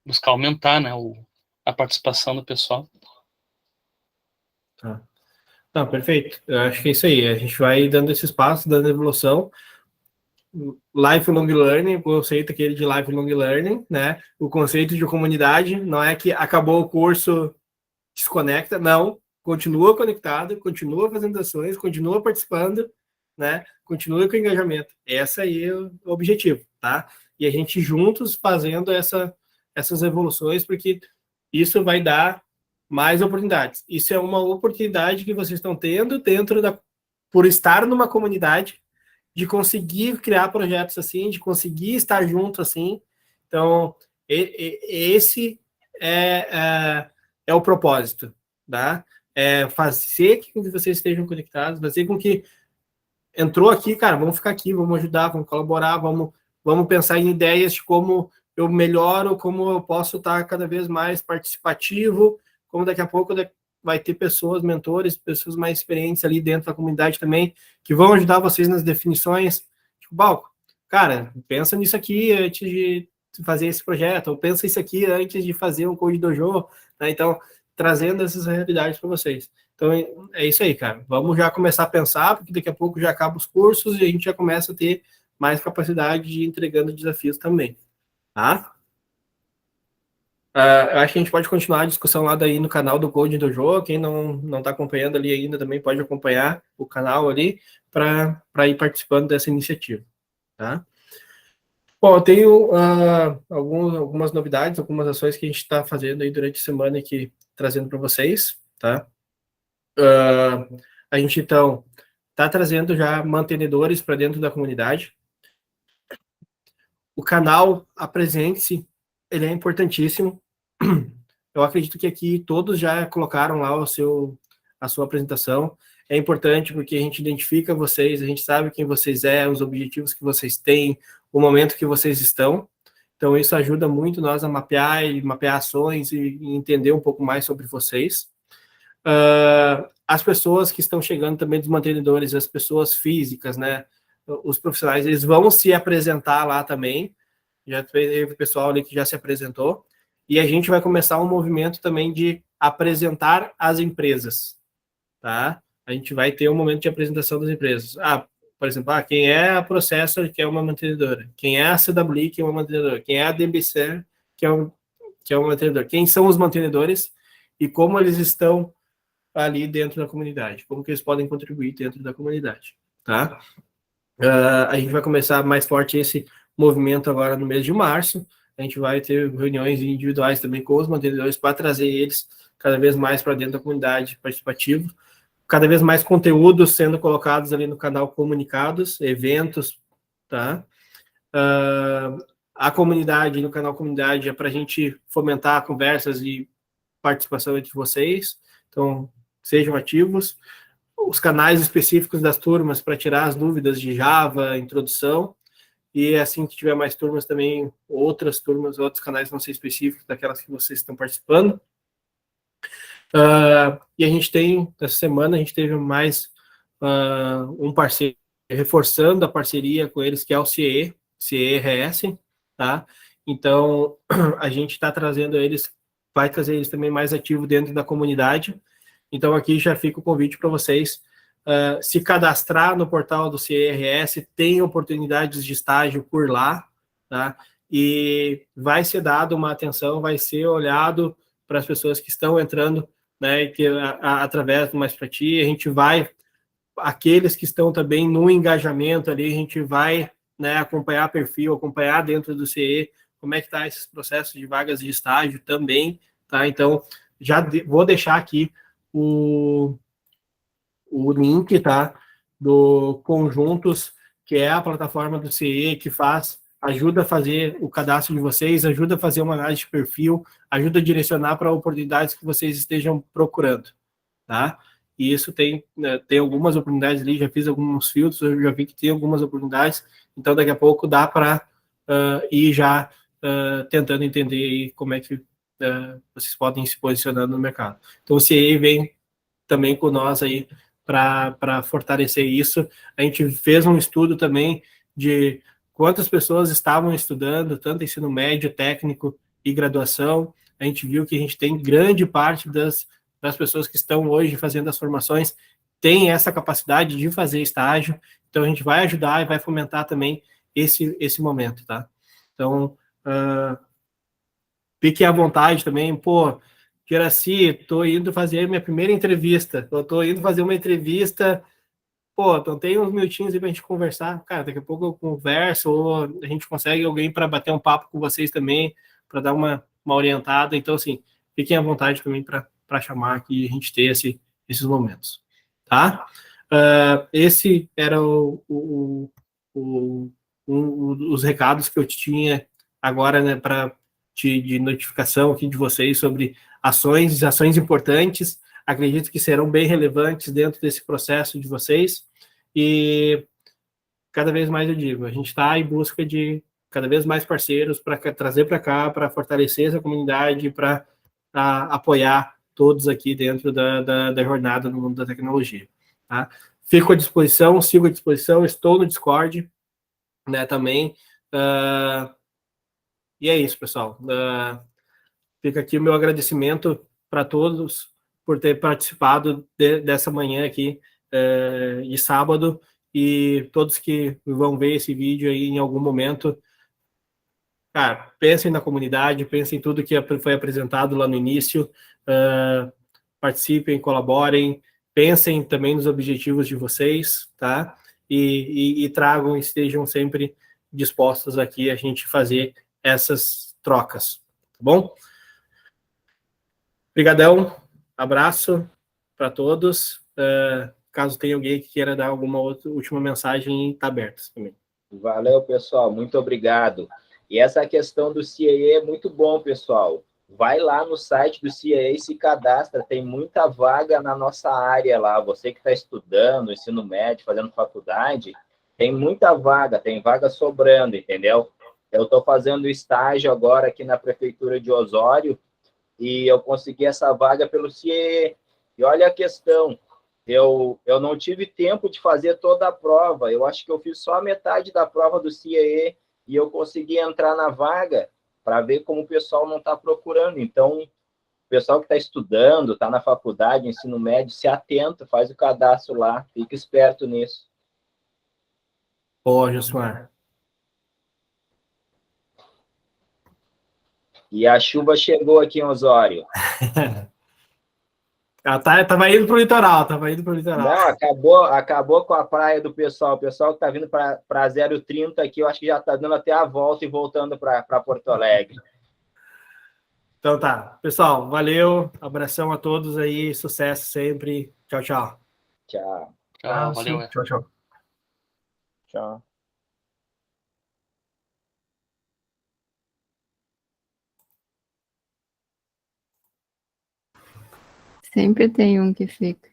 C: buscar aumentar, né, a participação do pessoal.
A: Tá. Não, perfeito. Eu acho que é isso aí. A gente vai dando esse espaço, dando evolução. Lifelong Learning, o conceito aquele de Lifelong Learning, né? O conceito de comunidade não é que acabou o curso, desconecta, não. Continua conectado, continua fazendo ações, continua participando, né? Continua com engajamento. Esse aí é o objetivo, tá? E a gente juntos fazendo essas evoluções, porque isso vai dar mais oportunidades. Isso é uma oportunidade que vocês estão tendo por estar numa comunidade, de conseguir criar projetos assim, de conseguir estar junto assim. Então, esse é o propósito, tá? É fazer com que vocês estejam conectados, fazer com que entrou aqui, cara, vamos ficar aqui, vamos ajudar, vamos colaborar, vamos pensar em ideias de como eu melhoro, como eu posso estar cada vez mais participativo, como daqui a pouco vai ter pessoas, mentores, pessoas mais experientes ali dentro da comunidade também, que vão ajudar vocês nas definições. Tipo, Balco, cara, pensa nisso aqui antes de fazer esse projeto, ou pensa isso aqui antes de fazer um Code Dojo, né? Então, trazendo essas realidades para vocês. Então, é isso aí, cara. Vamos já começar a pensar, porque daqui a pouco já acaba os cursos e a gente já começa a ter mais capacidade de ir entregando desafios também, tá? Eu acho que a gente pode continuar a discussão lá daí no canal do Code Dojo. Quem não está acompanhando ali ainda também pode acompanhar o canal ali para ir participando dessa iniciativa, tá? Bom, eu tenho algumas novidades, algumas ações que a gente está fazendo aí durante a semana aqui, trazendo para vocês, tá? A gente, então, está trazendo já mantenedores para dentro da comunidade. O canal Apresente-se, ele é importantíssimo. Eu acredito que aqui todos já colocaram lá a sua apresentação. É importante porque a gente identifica vocês, a gente sabe quem vocês é, os objetivos que vocês têm, o momento que vocês estão. Então, isso ajuda muito nós a mapear ações e entender um pouco mais sobre vocês. As pessoas que estão chegando também dos mantenedores, as pessoas físicas, né? Os profissionais, eles vão se apresentar lá também. Já teve o pessoal ali que já se apresentou. E a gente vai começar um movimento também de apresentar as empresas, tá? A gente vai ter um momento de apresentação das empresas. Por exemplo, quem é a Processor, que é uma mantenedora. Quem é a CWI, que é uma mantenedora. Quem é a DBC, que é uma mantenedora. Quem são os mantenedores e como eles estão ali dentro da comunidade, como que eles podem contribuir dentro da comunidade, tá? A gente vai começar mais forte esse movimento agora no mês de março. A gente vai ter reuniões individuais também com os mantenedores para trazer eles cada vez mais para dentro da comunidade participativa, cada vez mais conteúdos sendo colocados ali no canal Comunicados, eventos, tá? A comunidade, no canal Comunidade, é para a gente fomentar conversas e participação entre vocês, então sejam ativos. Os canais específicos das turmas para tirar as dúvidas de Java, introdução, e assim que tiver mais turmas também, outras turmas, outros canais vão ser específicos daquelas que vocês estão participando. E a gente tem, essa semana, a gente teve mais um parceiro, reforçando a parceria com eles, que é o CERS, tá? Então, a gente está trazendo eles, vai trazer eles também mais ativo dentro da comunidade. Então, aqui já fica o convite para vocês se cadastrar no portal do CRS, tem oportunidades de estágio por lá, tá? E vai ser dado uma atenção, vai ser olhado para as pessoas que estão entrando, né, que através do Mais Pra Ti, a gente vai, aqueles que estão também no engajamento ali, a gente vai, né, acompanhar perfil, acompanhar dentro do CE, como é que está esses processos de vagas de estágio também, tá? Então, vou deixar aqui o link, tá? Do Conjuntos, que é a plataforma do CE que ajuda a fazer o cadastro de vocês, ajuda a fazer uma análise de perfil, ajuda a direcionar para oportunidades que vocês estejam procurando, tá? E isso tem algumas oportunidades ali, já fiz alguns filtros, eu já vi que tem algumas oportunidades, então daqui a pouco dá para ir já tentando entender aí como é que vocês podem se posicionando no mercado. Então o CE vem também com nós aí para fortalecer isso. A gente fez um estudo também de quantas pessoas estavam estudando, tanto ensino médio, técnico e graduação. A gente viu que a gente tem grande parte das pessoas que estão hoje fazendo as formações tem essa capacidade de fazer estágio, então a gente vai ajudar e vai fomentar também esse momento, tá? Então, fiquem à vontade também, pô, Juraci, tô indo fazer minha primeira entrevista, eu tô indo fazer uma entrevista, pô, então tem uns minutinhos aí pra gente conversar, cara, daqui a pouco eu converso, ou a gente consegue alguém para bater um papo com vocês também, para dar uma orientada, então, assim, fiquem à vontade também para chamar aqui e a gente ter esses momentos, tá? Esse era os recados que eu tinha agora, né, de notificação aqui de vocês sobre ações importantes, acredito que serão bem relevantes dentro desse processo de vocês, e cada vez mais eu digo, a gente está em busca de cada vez mais parceiros para trazer para cá, para fortalecer essa comunidade, para apoiar todos aqui dentro da jornada no mundo da tecnologia. Tá? Fico à disposição, sigo à disposição, estou no Discord, né, também. E é isso, pessoal. Fica aqui o meu agradecimento para todos por ter participado dessa manhã aqui de sábado, e todos que vão ver esse vídeo aí em algum momento, cara, pensem na comunidade, pensem em tudo que foi apresentado lá no início, participem, colaborem, pensem também nos objetivos de vocês, tá? E tragam, estejam sempre dispostos aqui a gente fazer essas trocas, tá bom? Obrigadão, abraço para todos. Caso tenha alguém que queira dar alguma outra última mensagem, está aberto também.
D: Valeu, pessoal, muito obrigado. E essa questão do CAA é muito bom, pessoal. Vai lá no site do CAA e se cadastra, tem muita vaga na nossa área lá. Você que está estudando, ensino médio, fazendo faculdade, tem muita vaga, tem vaga sobrando, entendeu? Eu estou fazendo estágio agora aqui na Prefeitura de Osório e eu consegui essa vaga pelo CAA. E olha a questão, eu não tive tempo de fazer toda a prova, eu acho que eu fiz só a metade da prova do CAA e eu consegui entrar na vaga para ver como o pessoal não está procurando. Então, o pessoal que está estudando, está na faculdade, ensino médio, se atenta, faz o cadastro lá, fica esperto nisso.
A: Ô, Josmar.
D: E a chuva chegou aqui em Osório.
A: Tava indo pro litoral,
D: Não, acabou com a praia do pessoal. O pessoal que está vindo para 030 aqui, eu acho que já está dando até a volta e voltando para Porto Alegre.
A: Então tá. Pessoal, valeu. Abração a todos aí. Sucesso sempre. Tchau, tchau.
D: Tchau.
C: Tchau, valeu.
B: Tchau, tchau.
D: Tchau.
E: Sempre tem um que fica.